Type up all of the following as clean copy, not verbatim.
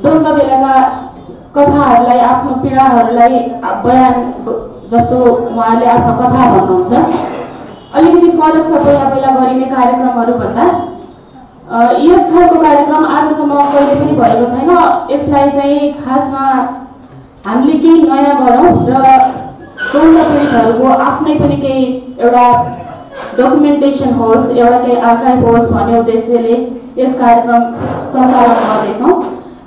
द्वन्द्व बेलाका कथाहरूलाई आफ्नो पीडाहरूलाई बयान जस्तो उहाँले आफ्नो कथा भन्नुहुन्छ। अलिकति फरक छ पहिला गरिने कार्यक्रमहरू भन्दा। यस खालको कार्यक्रम आजसम्म कहिले पनि भएको छैन। यसलाई चाहिँ खासमा हामीले केही नयाँ गरौँ र द्वन्द्व पीडितहरूको आफ्नै पनि केही एउटा डकुमेन्टेसन होस्, एउटा केही आर्काइभ होस् भन्ने उद्देश्यले यस कार्यक्रम सञ्चालन गर्दैछौँ।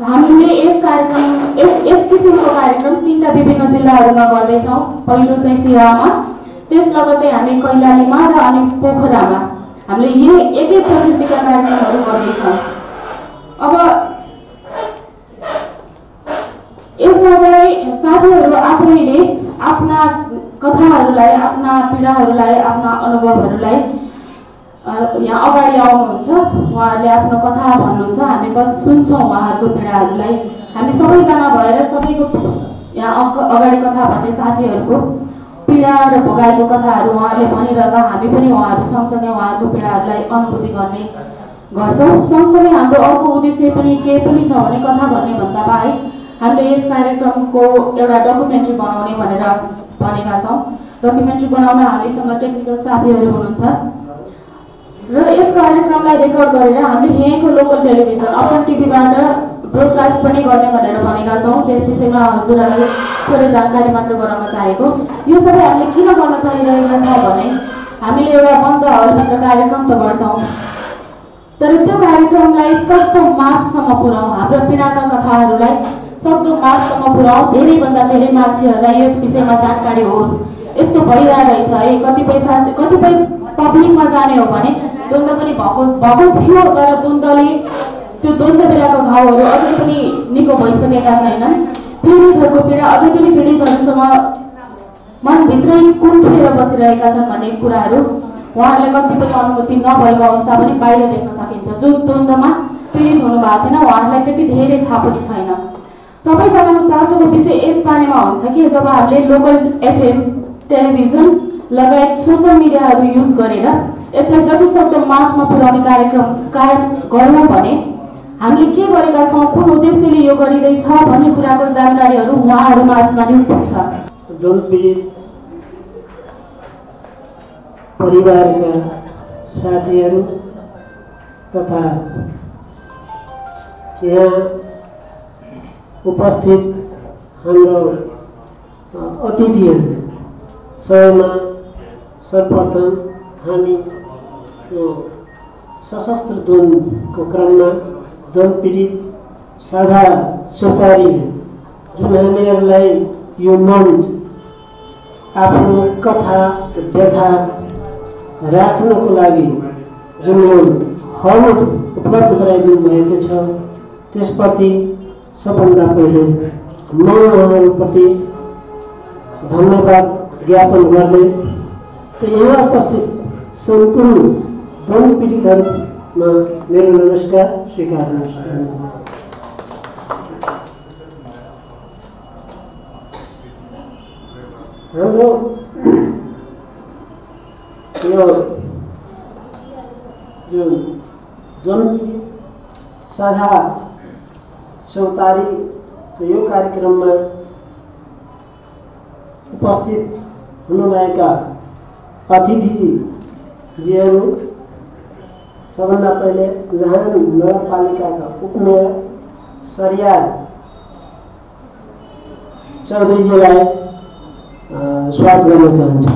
हामीले यस किसिमको कार्यक्रम 3टा विभिन्न जिल्लाहरूमा गर्दैछौँ। पहिलो चाहिँ सिराहामा, त्यस लगतै हामी कैलालीमा र अनि पोखरामा हामीले एकै प्रकृतिका कार्यक्रमहरू गर्दैछौँ। अब यसमा चाहिँ साथीहरू आफैले आफ्ना कथाहरूलाई, आफ्ना पीडाहरूलाई, आफ्ना अनुभवहरूलाई यहाँ अगाडि आउनुहुन्छ। उहाँहरूले आफ्नो कथा भन्नुहुन्छ, हामी बस सुन्छौँ उहाँहरूको पीडाहरूलाई। हामी सबैजना भएर सबैको यहाँ अगाडि कथा भन्ने साथीहरूको पीडा र भोगाएको कथाहरू उहाँहरूले भनिरहँदा हामी पनि उहाँहरू सँगसँगै उहाँहरूको पीडाहरूलाई अनुभूति गर्ने गर्छौँ। सँगसँगै हाम्रो अर्को उद्देश्य पनि के पनि छ भने कथा भन्ने भन्दा बाहेक हामीले यस कार्यक्रमको एउटा डकुमेन्ट्री बनाउने भनेर भनेका छौँ। डकुमेन्ट्री बनाउन हामीसँग टेक्निकल साथीहरू हुनुहुन्छ र यस कार्यक्रमलाई रेकर्ड गरेर हामीले यहीँको लोकल टेलिभिजन अपन टिभीबाट ब्रोडकास्ट पनि गर्ने भनेर भनेका छौँ। त्यस विषयमा हजुरहरूले थोरै जानकारी मात्र गराउन चाहेको। यो सबै हामीले किन गर्न चाहिरहेका छौँ भने हामीले एउटा बन्द हलभित्र कार्यक्रम त गर्छौँ, तर त्यो कार्यक्रमलाई सक्दो माससम्म पुर्याउँ, हाम्रो पीडाका कथाहरूलाई सक्दो माससम्म पुर्याउँ, धेरैभन्दा धेरै मान्छेहरूलाई यस विषयमा जानकारी होस्। यस्तो भइरहेछ है, कतिपय पब्लिकमा जाने हो भने द्वन्द्व पनि भएको थियो, तर द्वन्द्वले त्यो द्वन्द्व बेलाको घाउहरू अझै पनि निको भइसकेका छैनन्। पीडितहरूको पीडा अझै पनि पीडितहरूसँग मनभित्रै कुण्ठेर बसिरहेका छन् भन्ने कुराहरू उहाँहरूलाई कति पनि अनुभूति नभएको अवस्था पनि बाहिर देख्न सकिन्छ। जो द्वन्द्वमा पीडित हुनुभएको थिएन उहाँहरूलाई त्यति धेरै थाहा पनि छैन। सबैजनाको चासोको विषय यस बारेमा हुन्छ कि जब हामीले लोकल एफएम, टेलिभिजन लगायत सोसल मिडियाहरू युज गरेर यसलाई जतिसक्दो मासमा पुर्याउने कार्यक्रम गरौँ भने हामीले के गरेका छौँ, कुन उद्देश्यले यो गरिँदैछ भन्ने कुराको जानकारीहरू उहाँहरूमा नै पुग्छ। द्वन्द्व पीडित परिवारका साथीहरू तथा यहाँ उपस्थित हाम्रो अतिथिहरू सबैमा सर्वप्रथम हामी सशस्त्र द्वन्द्वको क्रममा द्वन्द्व पीडित साझा चौतारीले जुन हामीहरूलाई यो मञ्च आफ्नो कथा व्यथा राख्नको लागि जुन हल उपलब्ध गराइदिनु भएको छ त्यसप्रति सबभन्दा पहिले म उहाँहरूप्रति धन्यवाद ज्ञापन गर्दै यहाँ उपस्थित सम्पूर्ण द्वन्द्व पीडितहरूमा मेरो नमस्कार स्वीकार गर्न सक्छु। हाम्रो यो जुन द्वन्द्व साझा चौतारीको यो कार्यक्रममा उपस्थित हुनुभएका अतिथिजीहरू सबभन्दा पहिले जहान नगरपालिकाका उपमेयर सरिया चौधरीजीलाई स्वागत गर्न चाहन्छु।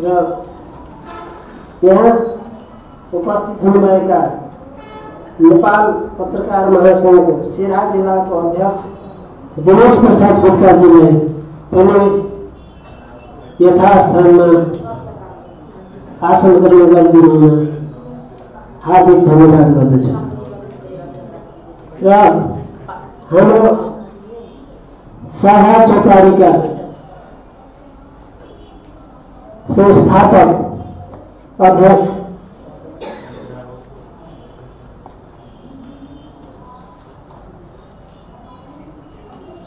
र यहाँ उपस्थित हुनुभएका नेपाल पत्रकार महासंघ सिराहा जिल्लाको अध्यक्ष दिनेश प्रसाद गुप्ताजीलाई पनि यथास्थानमा आसन ग्रहण गरिदिनुमा हार्दिक धन्यवाद गर्दछु। र हाम्रो साझा चौतारीका संस्थापक अध्यक्ष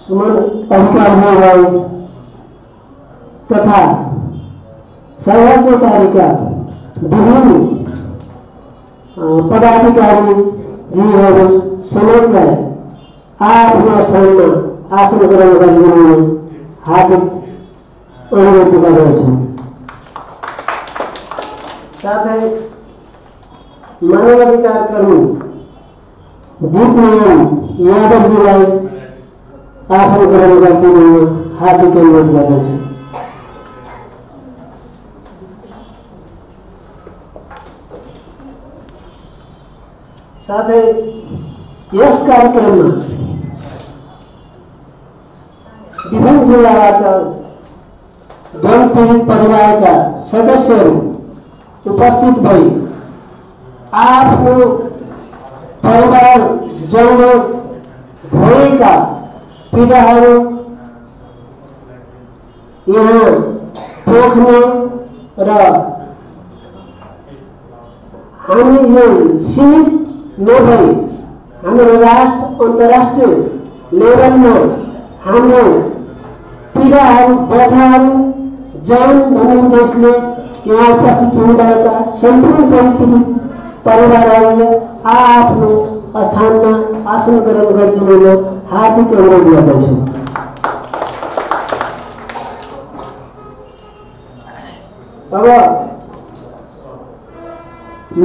सुमन अधिकारी तथा साझा चौतारीका विभिन्न पदाधिकारीजीहरू समेतलाई आफ्नो स्थानमा आसन ग्रहण गरिदिनु हार्दिक अनुरोध गर्दछु। साथै मानवाधिकार कर्मी दीपनारायण यादवजीलाई आसन ग्रहण गरिदिनु हार्दिक अनुरोध गर्दछु। साथै यस कार्यक्रममा विभिन्न जिल्लाबाट वन पीडित परिवारका सदस्यहरू उपस्थित भई आफ्नो परिवार जन्म भएका पीडाहरू यहाँ पोख्ने र हामी यो सीमित नभई हाम्रो राष्ट्र अन्तर्राष्ट्रिय लेभलमा हाम्रो पीडाहरू व्यथाहरू जान भन्ने उद्देश्यले यहाँ उपस्थित हुनुभएका सम्पूर्ण पीडित परिवारहरूले आफ्नो स्थानमा आसन ग्रहण गरिदिनु हार्दिक अनुरोध गर्दछु। अब म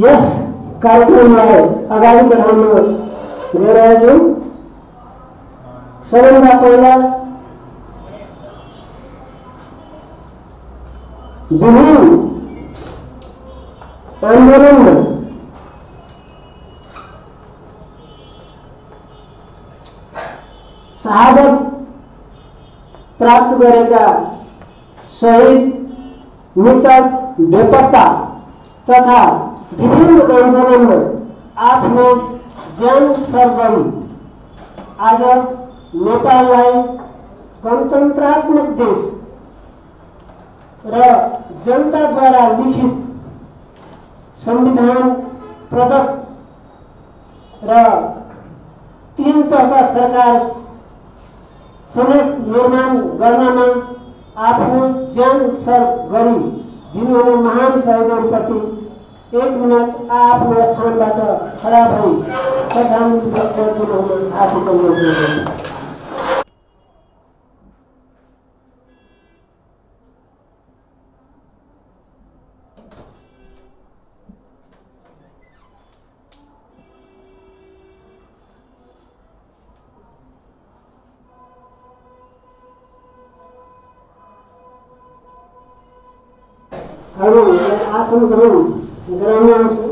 यस कार्यक्रमलाई अगाडि बढाउन गइरहेको छु। सबैभन्दा पहिला विभिन्न आन्दोलनमा शहादत प्राप्त गरेका शहीद मृतक बेपत्ता तथा विभिन्न आन्दोलनमा आफ्नो ज्यान उत्सर्ग गरी आज नेपाललाई गणतन्त्रात्मक देश र जनताद्वारा लिखित संविधान प्रदत्त र 3 तहका सरकार समेत निर्माण गर्नमा आफ्नो ज्यान उत्सर्ग गरी दिनुहुने महान शहीदहरूप्रति 1 मिनट आफ्नो स्थानबाट खडा भई श्रद्धाञ्जली दिनुहुन हार्दिक अनुरोध गर्दछु। आसन ग्रहण गराउन आउँछु।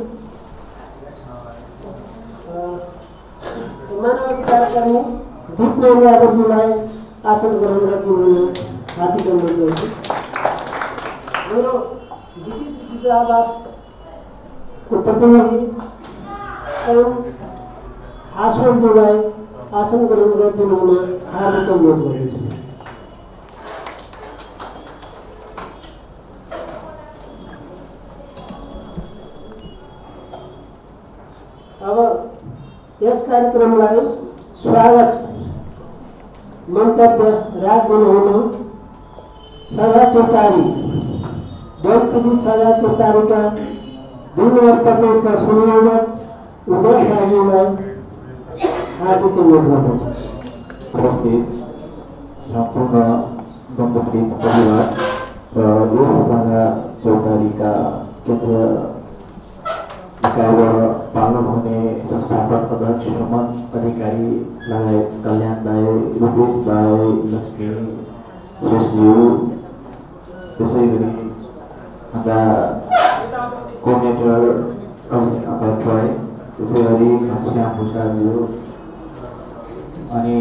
मानवाधिकार कर्मी दीपनारायण यादवजीलाई आसन ग्रहण गरिदिनु हार्दिक अनुरोध गर्छु। हाम्रो विचित्र आवासको प्रतिनिधि आश्वनजीलाई आसन ग्रहण गरिदिनु हार्दिक अनुरोध गर्दछु। अब यस कार्यक्रमलाई स्वागत मन्तव्य राख्दिनु हुन सदा चौतारी वन पीडित सदा चौतारीका 2 नम्बर प्रदेशका संयोजक उदय शाहजीलाई हार्दिक अनुरोध गर्दछु। उपस्थित सम्पूर्ण दण्डपीडित परिवार र यस सदा चौतारीका केन्द्रीय पालन हुने संस्थापक अध्यक्ष सुमन अधिकारी लगायत कल्याण दाई, रूपेश दाई, लक्ष्मी श्रेष्ठज्यू, त्यसै गरी हाम्रा कोर्डिनेटर ट्रोय, त्यसै गरी घनश्याम भूषाज्यू अनि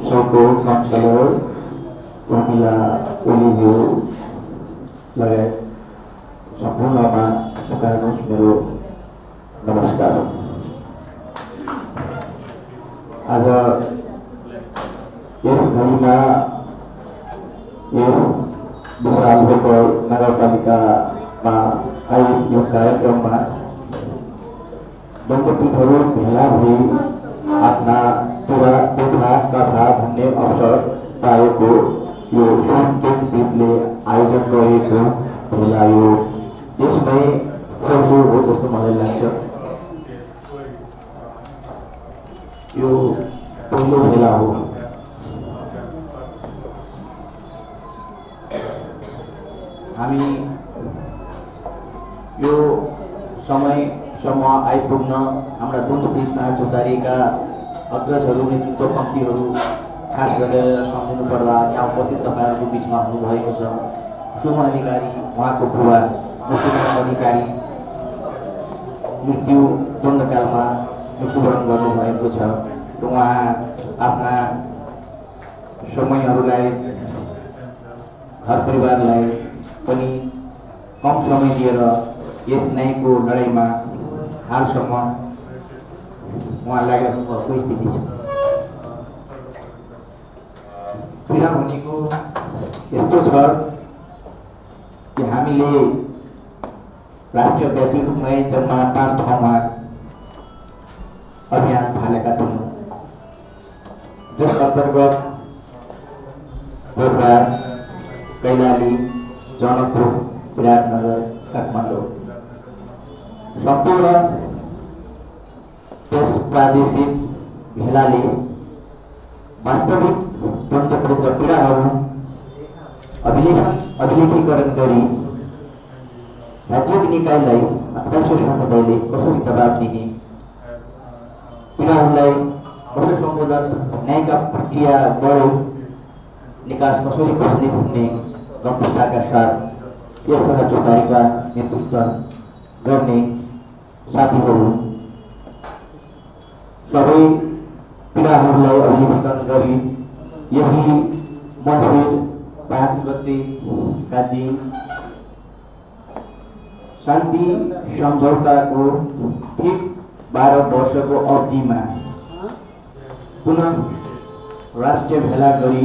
सबको काउन्सिलर प्रमिला ओलीज्यू लगायत सम्पूर्णमा सकारात्मक मेरो नमस्कार। आज यस घडीमा यस विशाल नगरपालिकामा आयोजित यो कार्यक्रममा दण्डपीठहरू भेला भई आफ्ना दुःख कथा भन्ने अवसर पाएको यो सोमदेव पीठले आयोजन गरेको भेला यो। यसमै सबले हो जस्तो मलाई लाग्छ। यो पहिलो भेला हो। हामी यो समयसम्म आइपुग्न हाम्रा दुनवटी साँझ चौतारीका अग्रजहरू नेतृत्व पङ्क्तिहरू खास गरेर सम्झिनु पर्दा यहाँ उपस्थित तपाईँहरूको बिचमा हुनुभएको छ सुमन अधिकारी, उहाँको बुबा मुक्तिनाथ अधिकारी मृत्यु द्वन्द्वकालमा मृत्युवरण गर्नुभएको छ र उहाँ आफ्ना समयहरूलाई घर परिवारलाई पनि कम समय दिएर यस न्यायको लडाइँमा हालसम्म उहाँ लागेको भएको स्थिति छ। पीडा भनेको यस्तो छ कि हामीले राष्ट्रव्यापी रूपमै जम्मा 5 ठाउँमा अभियान थालेका थियौँ, जस अन्तर्गत बोर्बा, कैलाली, जनकपुर, विराटनगर, काठमाडौँ सम्पूर्ण त्यस प्रादेशिक भेलाले वास्तविक द्वन्द्वपूर्ण पीडाहरू अभिलेखीकरण गरी राज्य निकायलाई अन्तर्राष्ट्रिय समुदायले कसरी दबाब दिने, पीडाहरूलाई कसरी सम्बोधन, न्यायका प्रक्रियाबाट निकास कसरी खोज्ने भन्ने गम्भीरताका साथ यस साँझ चौतारीका नेतृत्व गर्ने साथीहरू सबै पीडाहरूलाई अभिलेखीकरण गरी यही मङ्सिर 5 गतेका दिन शान्ति सम्झौताको ठीक 12 वर्षको अवधिमा पुनः राष्ट्रिय भेला गरी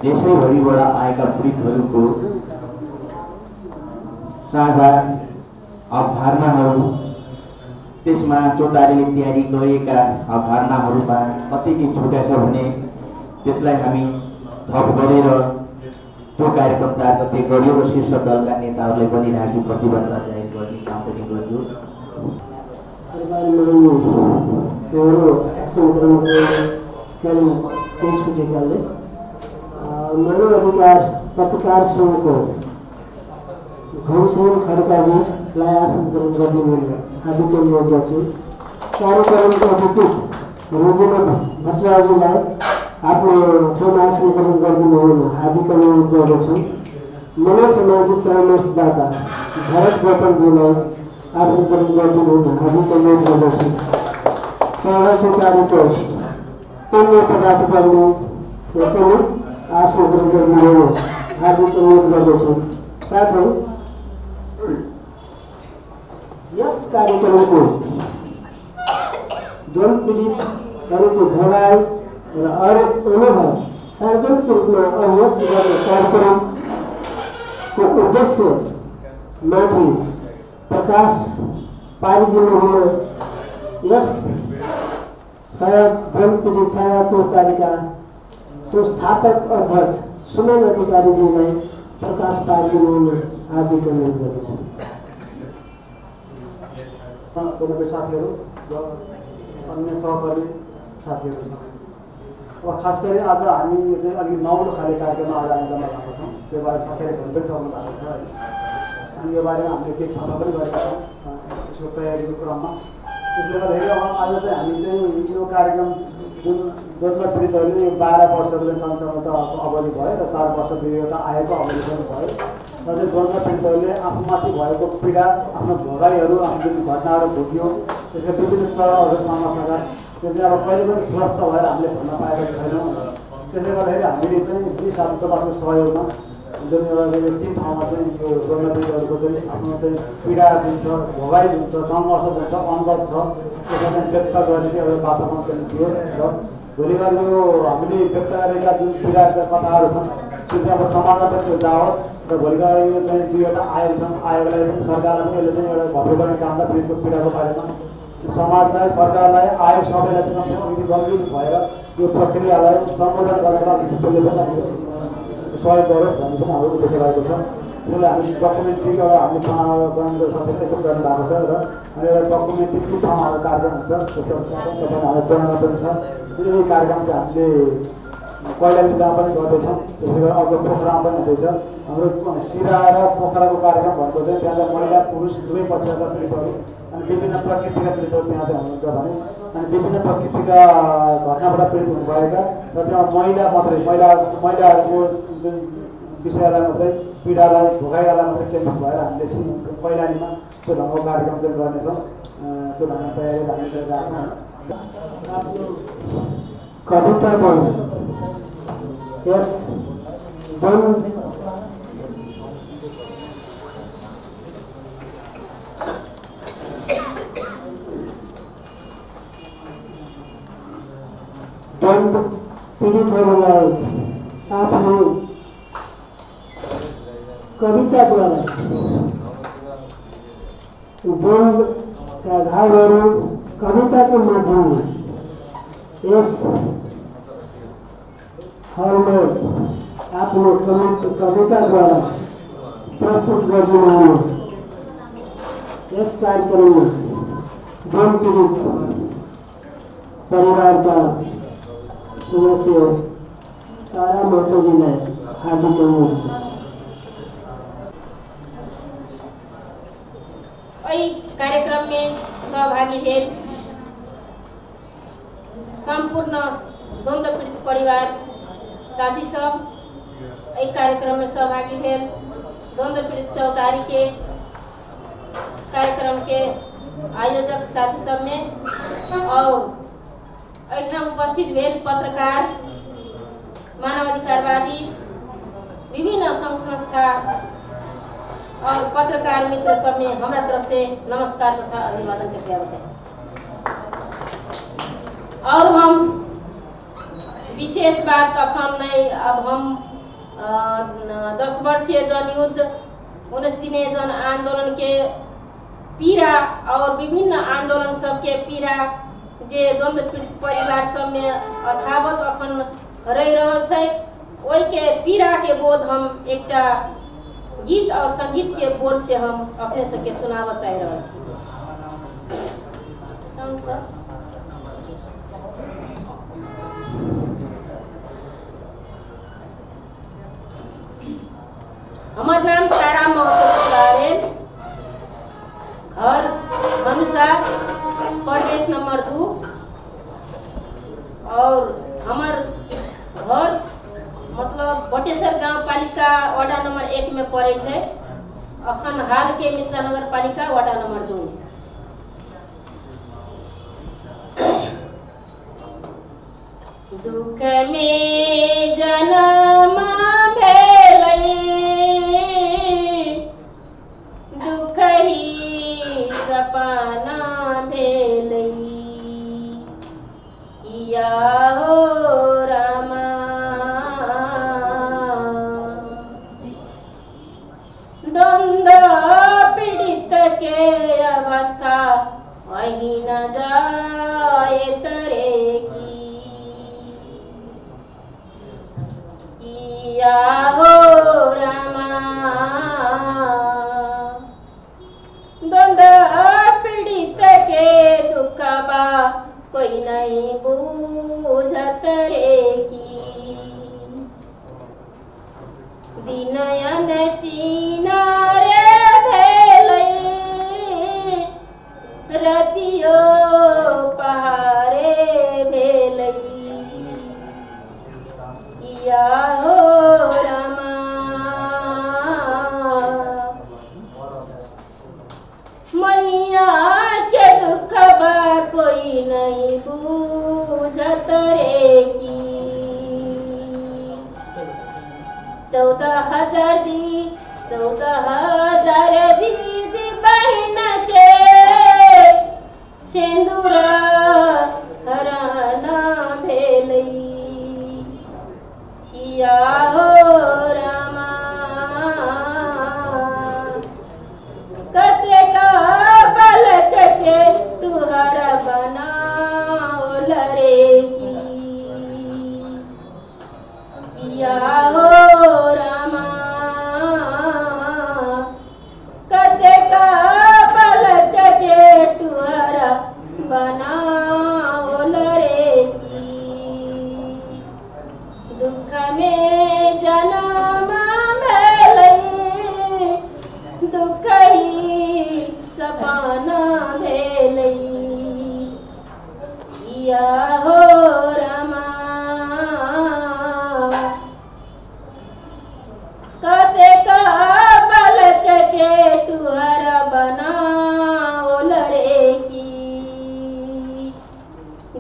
देशैभरिबाट आएका पीडितहरूको साझा अवधारणाहरू, त्यसमा चौतारीले तयारी गरेका अवधारणाहरूमा कति के छुट्या छ भने त्यसलाई हामी थप गरेर त्यो कार्यक्रम 4 गते गरियो र शीर्ष दलका नेताहरूलाई पनि राखी प्रतिबद्धता जाहेर गर्ने काम पनि गरियो। मानव अधिकार पत्रकार सङ्घको घनश्याम खड्काजीलाई आसन ग्रहण गरिदिनु आदिको योग्य छु। कार्यक्रमको अतिथि रोजिना भट्टराजीलाई आफ्नो ठाउँमा आसन ग्रहण गरिदिनु हुन आदिको अनुरोध गर्दछु। मनोसामाजिक परामर्शदाता भरत गौतमजीलाई आसन ग्रहण गरिदिनु हुन आदिको अनुरोध गर्दछु। साँझ चौतारीको अन्य पदाधिकारीले पनि आसन ग्रहण गरिदिनुहोस् आदिको अनुरोध गर्दछु। साथै यस कार्यक्रमको द्वन्द्व पीडितहरूको भलाइ र अनुभव सार्वजनिक रूपमा अवगत गर्ने कार्यक्रमको उद्देश्यमाथि प्रकाश पारिदिनु हुन यस द्वन्द्व पीडित छाया चौतारीका संस्थापक अध्यक्ष सुमन अधिकारीजीलाई प्रकाश पारिदिनु हुन आदिको अनुरोध गर्दछु। साथीहरू र अन्य सहकारी साथीहरू छन्। अब खास गरी आज हामी चाहिँ अलिक नौलो खाले कार्यक्रममा आज हामी जम्मा भएको छौँ। त्यो बारे साथीहरूले पनि सक्नु भएको छ है। अनि यो बारेमा हामीले केही छलफल पनि गरेका छौँ यसको तयारीको क्रममा। त्यसले गर्दाखेरि अब आज चाहिँ हामी चाहिँ यो कार्यक्रम जुन जसमा पीडितहरूले यो 12 वर्षको चाहिँ संसदको अवधि भयो र 4 वर्ष दुईवटा आएको अवधि पनि भयो र चाहिँ द्वन्द्व पीडितहरूले आफूमाथि भएको पीडा, आफ्नो भोगाइहरू, आफ्नो जुन घटनाहरू भोग्यो त्यसका विभिन्न चरणहरू समस्याका त्यो चाहिँ अब कहिले पनि ध्वस्त भएर हामीले भन्न पाएका छैनौँ। त्यसले गर्दाखेरि हामीले चाहिँ पुलिस आयुक्तको सहयोगमा जुन एउटा 3 ठाउँमा चाहिँ यो द्वन्द्व पीडितहरूको चाहिँ आफ्नो चाहिँ पीडा जुन छ, भोगाइ जुन छ, सङ्घर्ष जुन छ, अनुभव छ त्यसलाई चाहिँ व्यक्त गर्ने चाहिँ एउटा वातावरण पनि थियो र भोलि गएर यो हामीले व्यक्त गरेका जुन पीडाका कथाहरू छन् त्यो चाहिँ अब समाजमा पनि जाओस् र भोलि गएर यो चाहिँ 2वटा आयोग छन्। आयोगलाई चाहिँ सरकारले पनि यसले चाहिँ एउटा भव्य गर्ने कामलाई पीडितको पीडाको बारेमा समाजलाई, सरकारलाई, आयोग सबैलाई चाहिँ गम्भीर भएर यो प्रक्रियालाई सम्बोधन गरेर सहयोग गरोस् भन्ने पनि हाम्रो उद्देश्य रहेको छ। त्यसलाई हामी डकुमेन्ट्री एउटा हामीले बनाउने साथीहरूले यसो गर्नु भएको छ र अनि एउटा डकुमेन्ट्री कुन ठाउँमा कार्यक्रम हुन्छ त्यसको तपाईँले हाम्रो बनाउनु पनि छ। यही कार्यक्रम चाहिँ हामीले कैलाली जिल्लामा पनि गर्दैछौँ। त्यसै गरी अर्को पोखरामा पनि हुँदैछ। हाम्रो सिरा र पोखराको कार्यक्रम भनेको चाहिँ त्यहाँ चाहिँ महिला पुरुष दुवै पक्षका पीडितहरू अनि विभिन्न प्रकृतिका पीडितहरू त्यहाँ चाहिँ हुनुहुन्छ भने अनि विभिन्न प्रकृतिका घटनाबाट पीडित हुनुभएका र त्यहाँ महिलाहरूको जुन विषयलाई मात्रै पीडालाई भोगाइलाई मात्रै केन्द्रित भएर हामीले कैलालीमा त्यो ढङ्गको कार्यक्रम चाहिँ गर्नेछौँ। त्यो ढङ्गको तयारी हामी गरिरहेको छौँ। कविताको यस द्वन्द पीडितहरूलाई आफ्नो कविताद्वारा द्वन्द्वका घावहरू कविताको माध्यममा यस हलमा आफ्नो कविताद्वारा प्रस्तुत गरिदिनु। यस कार्यक्रममा द्वन्द्व पीडित परिवारका सदस्य तारा महतोजीलाई हार्दिक अनुरोध। कार्यक्रम में सहभागी भेल संपूर्ण द्वंद्व पीड़ित परिवार साथी सब एक कार्यक्रम में सहभागी भेल द्वंद्व पीड़ित चौतारी के कार्यक्रम के आयोजक साथी सब में और एठाम उपस्थित भेल पत्रकार मानवाधिकारवादी विभिन्न संघ संस्था और पत्रकार मित्र सब में हमारा तरफ से नमस्कार तथा अभिवादन करते हैं। और हम विशेष बात अखन नहीं, अब हम 10 वर्षीय जनयुद्ध 19 दिने जन आंदोलन के पीड़ा और विभिन्न आंदोलन सब के पीड़ा जे द्वंद्व पीड़ित परिवार सब में अथावत अखन रह रहल छै, ओई के पीड़ा के बोध हम एकटा गीत और संगीत के बोल से हम अपने सबके सुनाव चाह रहे छी। हमार नाम तारा महतो, घर धनुषा प्रदेश नंबर 2 और हमार घर मतलब बटेश्वर गांव पालिका वार्ड नंबर 1 में पड़े छे। अखन हाल के मिथिला नगर पालिका वार्ड नंबर 2 में। दुख में जन्म भेलै दुख ही सपना भेलै किया हो रामा द्वंद्व पीड़ित के अवस्था वही न जाए तरे की किया हो रामा द्वंद्व पीड़ित के दुख बा कोई नहीं बूझत रे की दिनयन चीना रे भेलै रतियो पहारे भेलै किया हो रामा मैया के दुख बा कोई नहीं बूझत रे की 14,000 दीदी बहन के सिंदूर हराना भेलै किया हो रामा कते का बालक के तुहरा बनाओल रे की किया हो रामा अर्पण भेलै किया हो रमा कतेक बालक के टुहर बनाओल रे की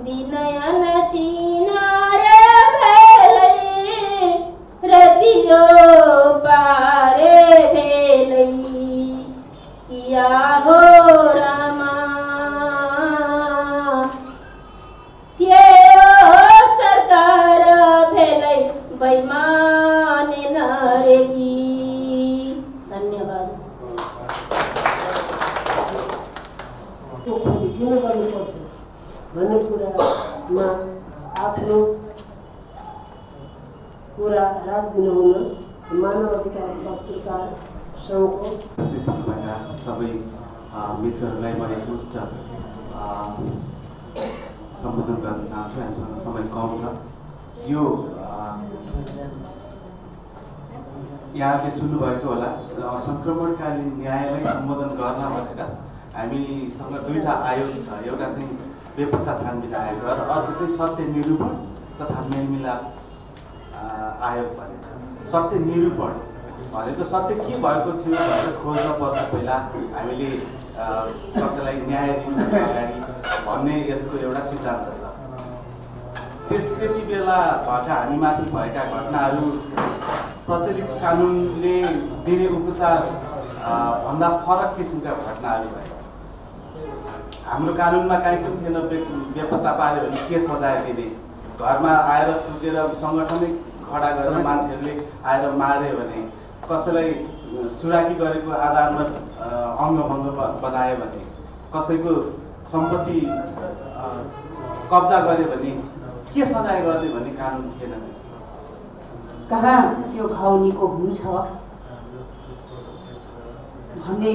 दिनयन चीना रे भेलै रतियो पारे भेलै किया हो रमा के सरकार भेलै बैमान नरे की। धन्यवाद। किन गर्नुपर्छ भन्ने कुरामा आफ्नो कुरा राखिदिनुहुन मानव अधिकार पत्रकार सङ्घको सबै मित्रहरूलाई म एकमुष्ट सम्बोधन गर्न चाहन्छु। हामीसँग समय कम छ। यो यहाँले सुन्नुभएको होला सङ्क्रमणकालीन न्यायलाई सम्बोधन गर्न भनेर हामीसँग दुईवटा आयोग छ। एउटा चाहिँ बेपत्ता छानबिन आयोग र अर्को चाहिँ सत्य निरूपण तथा मेलमिलाप आयोग भन्ने छ। सत्य निरूपण भनेको सत्य के भएको थियो भनेर खोज्न पर्छ पहिला हामीले कसैलाई न्याय दिनुभन्दा अगाडि भन्ने यसको एउटा सिद्धान्त छ। त्यति बेला भएका हामीमाथि भएका घटनाहरू प्रचलित कानुनले दिने उपचार भन्दा फरक किसिमका घटनाहरू भए। हाम्रो कानुनमा कार्यक्रम थिएन बेपत्ता पार्यो भने के सजाय दिने, घरमा आएर थुकेर सङ्गठनै खडा गरेर मान्छेहरूले आएर मार्यो भने, कसैलाई सुराकी गरेको आधारमा अङ्गभङ्ग बनायो भने, कसैको सम्पत्ति कब्जा गर्यो भने के सजाय गर्ने भन्ने कानुन थिएन। कहाँ त्यो घाउ निको हुन्छ भन्ने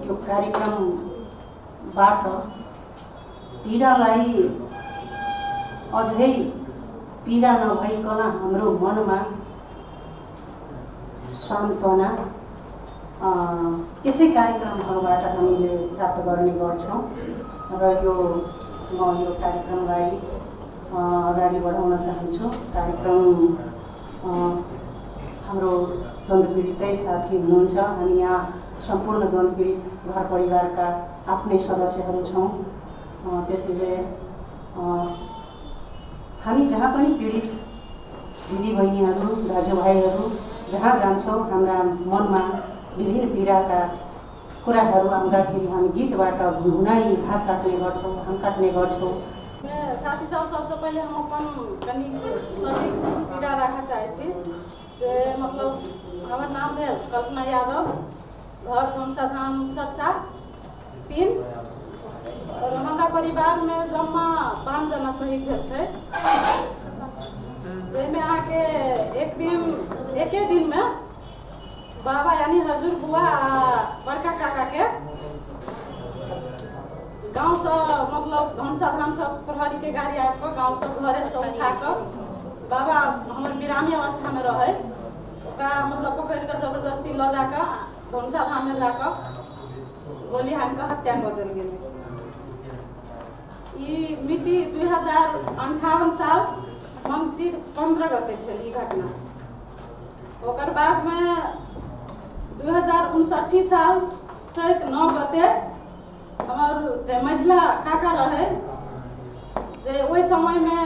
यो कार्यक्रमबाट पीडालाई अझै पीडा नभइकन हाम्रो मनमा सान्त्वना यसै कार्यक्रमहरूबाट हामीले प्राप्त गर्ने गर्छौँ र यो म यो कार्यक्रमलाई अगाडि बढाउन चाहन्छु। कार्यक्रम हाम्रो द्वन्द्वपीडितै साथी हुनुहुन्छ। हामी यहाँ सम्पूर्ण द्वन्द्वपीडित घर परिवारका आफ्नै सदस्यहरू छौँ। त्यसैले हामी जहाँ पनि पीडित दिदीबहिनीहरू दाजुभाइहरू जहाँ जान्छौँ हाम्रा मनमा विभिन्न पीडाका कुराहरू आउँदाखेरि हामी गीतबाट हुनाइ घाँस काट्ने गर्छौँ, हम काट्ने गर्छौँ। साथी सबसे पहले हम अपन कनी सटीक पीड़ा रखा चाहे छी जे मतलब हमर नाम है कल्पना यादव, घर धनसा धाम सरसा 3 और हमारा परिवार में जम्मा 5 जना शहीद भेल छै। जेमे आके एके दिन में बाबा यानी हजूर बुआ बड़का काका के गाँव से मतलब धनसा धाम से प्रहरी के गाड़ी आकर गाँव से घरे से उठा कर बाबा हमारे विरामी अवस्था में रहे मतलब पकड़ कर जबरदस्ती ल जाकर धनसा धाम में जाकर गोली हान कर हत्या कर दिल गई। मिति 2058 साल मंगसिर 15 गते भेल घटना। ओकर बाद में 2059 साल चैत 9 गते हमार जे मझिला काका रहे जे ओहि समय में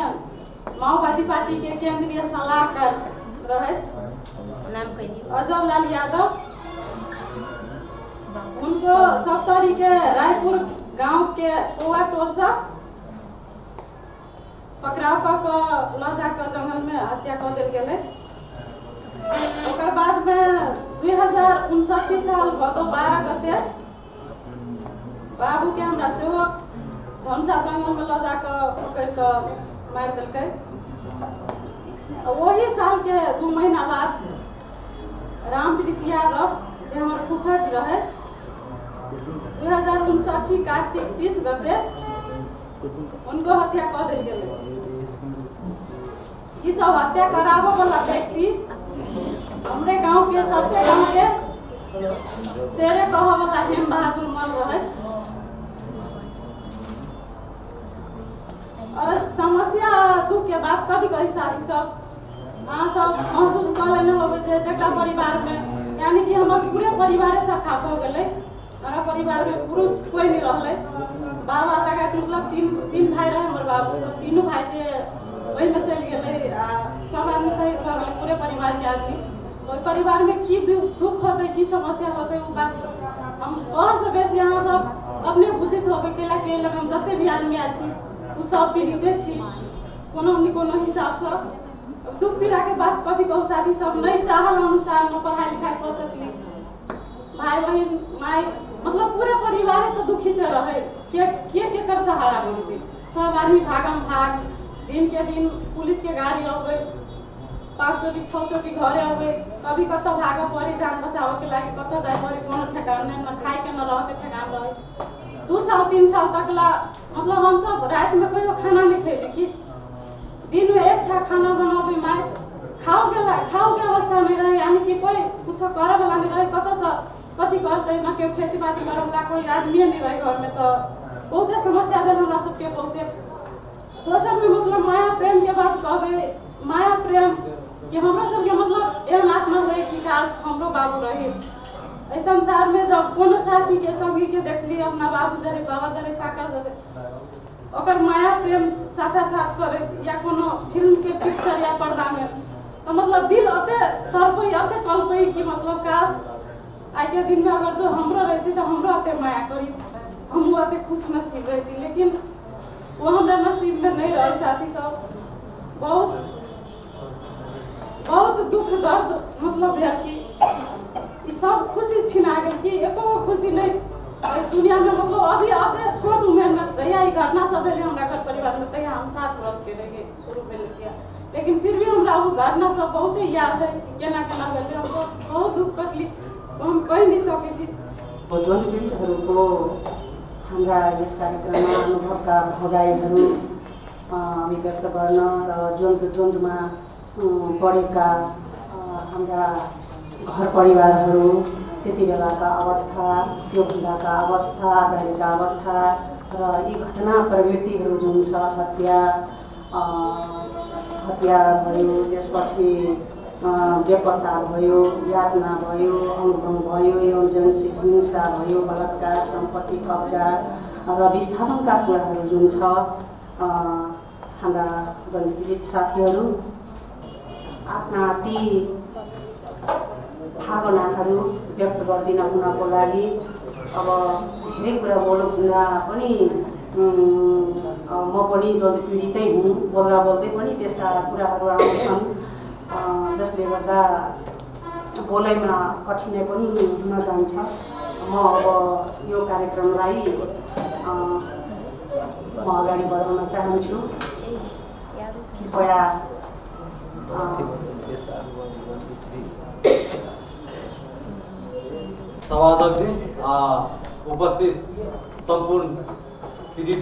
माओवादी पार्टी के केंद्रीय सलाहकार रहे नाम कहिए अजब लाल यादव, उनको 70 के रायपुर गांव के पोवा टोल से पकड़ाव कर ल जाकर जंगल में हत्या कर दिल गए। ओकर बाद में 2059 साल भदौ 12 गते बाबू के हमरा सेहो धनसा जंगल में ल जाकर पकड़ कर मार दिलकै। वही साल के 2 महीना बाद रामप्रीत यादव जे हमारे फूफा जी रहे 2059 कार्तिक 30 गते उनको हत्या कर दिल गए। ये सब हत्या कराबो वाला व्यक्ति हमरे गांव के सबसे गांव के शेरे कह वाला हेम बहादुर मल रहे और समस्या दुख के बात कभी कभी साथी सब अहाँ सब महसूस कर लेने होबे जे जकरा परिवार में यानी कि हमर पूरे परिवार से खाप हो गए। हमारा परिवार में पुरुष कोई नहीं रहले, बाबा लगा मतलब तीन भाई रहे हमर बाबू, तो तीनों भाई के वही में चल गए, सब आदमी शहीद हो गए, पूरे परिवार के आदमी। और परिवार में की दुख होते की समस्या होते वो बात हम कह से बेसी यहाँ सब अपने बुझित होबे केला के लगे हम जते भी आदमी आयल छी उ सब पीड़िते छी कोनो न कोनो हिसाब से। दुख पीड़ा के बात कथी कहू साथी सब नहीं चाहल अनुसार न पढ़ाई लिखाई कर सकली, भाई बहन माई मतलब पूरे परिवार तो दुखित रहे के कर सहारा बनते। सब आदमी भागम भाग दिन के दिन पुलिस के गाड़ी आवे 5 चोटी 6 चोटी घरे आवे, कभी कत भाग पड़े जान बचाव के लागे कत जाए पड़े कोनो ठेकान नहीं, न खाए के न रह के ठेकान रहे। 2 साल 3 साल तक ला मतलब हम सब रात में कोई खाना नहीं खेले कि दिन में एक छा खाना बनाबे माय खाओ के अवस्था नहीं रहे, यानी कि कोई कुछ करे वाला नहीं रहे, कत से कथी करते न के खेती बाड़ी करे वाला कोई आदमी नहीं रहे घर में। तो बहुते समस्या भेल हमरा सबके बहुते। दोसर में मतलब माया प्रेम के बात कहबे, माया प्रेम कि हमरा सबके मतलब एहन आत्मा रहे कि काश हमरो बाबू रहे। इस संसार में जब कोनो साथी के संगी के देखली अपना बाबू जरे बाबा जरे काका जरे ओकर माया प्रेम साथ करे या कोनो फिल्म के पिक्चर या पर्दा में तो मतलब दिल अते तरपई अते कल्पई कि मतलब काश आज के दिन में अगर जो हमरो रहती तो हमरो अते माया करी, हम अते खुश नसीब रहती, लेकिन वो हमरा नसीब में नहीं रहे साथी सब। बहुत दुख दर्द मतलब भेल कि सब खुशी छिना गेल कि एको खुशी नहीं दुनिया में मतलब अभी अते छोट उम्र में जहिया ई घटना सब भेले हमरा घर परिवार में तहिया हम 7 वर्ष के रहे शुरू भेल किया, लेकिन फिर भी हमरा वो घटना सब बहुत याद है कि केना भेले, हमको बहुत दुख कटली हम कह नहीं सके छी। जन पीडितहरूको हाम्रा यस कार्यक्रममा अनुभवका भगाइहरू अभिव्यक्त गर्न र द्वन्द्वमा पढेका हाम्रा घर परिवारहरू त्यति बेलाका अवस्था, त्यो बेलाका अवस्था, अगाडिका अवस्था र यी घटना प्रवृत्तिहरू जुन छ हत्या भयो, त्यसपछि बेपत्ता भयो, यातना भयो, अनुगम भयो, यौन हिंसा भयो, बलात्कार, सम्पत्ति कब्जा र विस्थापनका कुराहरू जुन छ हाम्रा पीडित साथीहरू आफ्ना ती भावनाहरू व्यक्त गर्दिन हुनको लागि अब धेरै कुरा बोल्नु भन्दा पनि म पनि पीडितै हुँ, बोल्दा बोल्दै पनि त्यस्ता कुराहरू आउँछन् जसले गर्दा बोलाइमा कठिनाइ पनि हुन जान्छ। म अब यो कार्यक्रमलाई म अगाडि बढाउन चाहन्छु। कृपया सभाध्यक्ष जी, उपस्थित संपूर्ण पीड़ित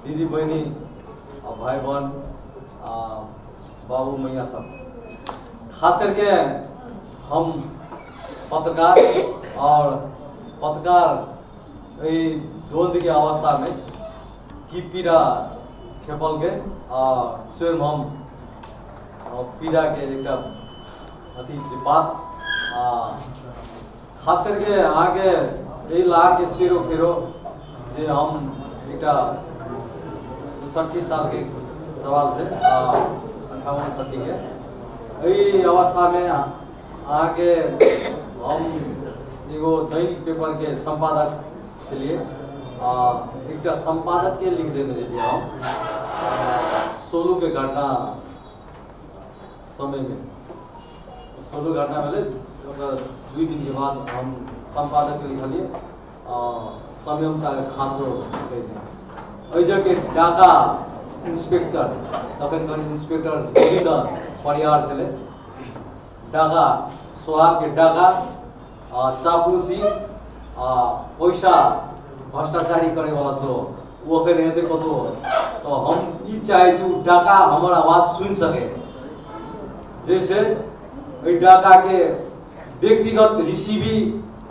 दीदी बहनी भाई बहन बाबू मैया सब, खास करके हम पत्रकार और पत्रकार द्वंद्व की अवस्था में की पीड़ा खेपल गए और स्वयं हम पीड़ा के एक अति बात खास करके आगे यही ला के सिरो फेरो जे हम एक 60 साल के सवाल से 58-60 के यही अवस्था में आगे हम एगो दैनिक पेपर के संपादक के लिए एक संपादक के लिख देने लिए हम सोलू के घटना समय में सोलू घटना मिले 2 दिन के बाद हम संपादक के लिखलिए संयमता खाँचो अजय के डाका इंस्पेक्टर तखनकर इंस्पेक्टर गोविंद परियार छले डाका सोहाग के डाका चापुसी पैसा भ्रष्टाचारी करे वाला सो वो अखन हेते कतो तो हम ई चाहे छु डाका हमर आवाज सुन सके, जैसे डाका के व्यक्तिगत रिसीवी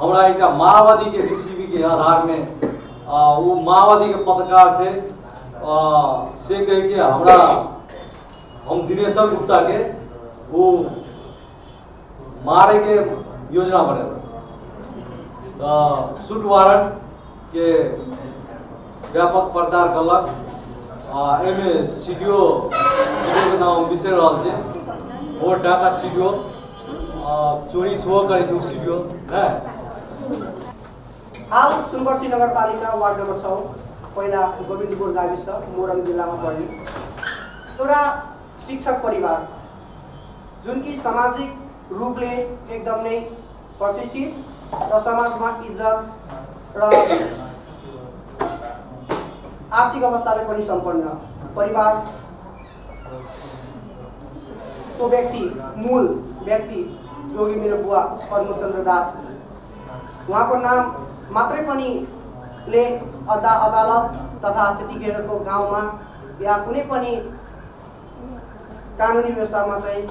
हमरा एक माओवादी के रिसीवी के आधार में वो माओवादी के पत्रकार से से कह के हमरा हम दिनेश्वर गुप्ता के वो मारे के योजना बने शूट वारंट के व्यापक प्रचार करलक। एमे सीडीओ के नाम बिसर रहा है वो डाका सीडीओ चोरी सो करे सीडीओ है। हाल सुनवर्सी नगरपालिका वार्ड नम्बर 6 पहिला गोविन्दपुर गाविस मोरङ जिल्लामा पर्ने एउटा शिक्षक परिवार जुन कि सामाजिक रूपले एकदम नै प्रतिष्ठित र समाजमा इज्जत र आर्थिक अवस्थाले पनि सम्पन्न परिवार तो व्यक्ति मूल व्यक्ति योगी मेरो बुवा कर्मचन्द्र दास उहाँको नाम मात्रै पनि ले अदालत तथा त्यतिखेरको गाउँमा या कुनै पनि कानुनी व्यवस्थामा चाहिँ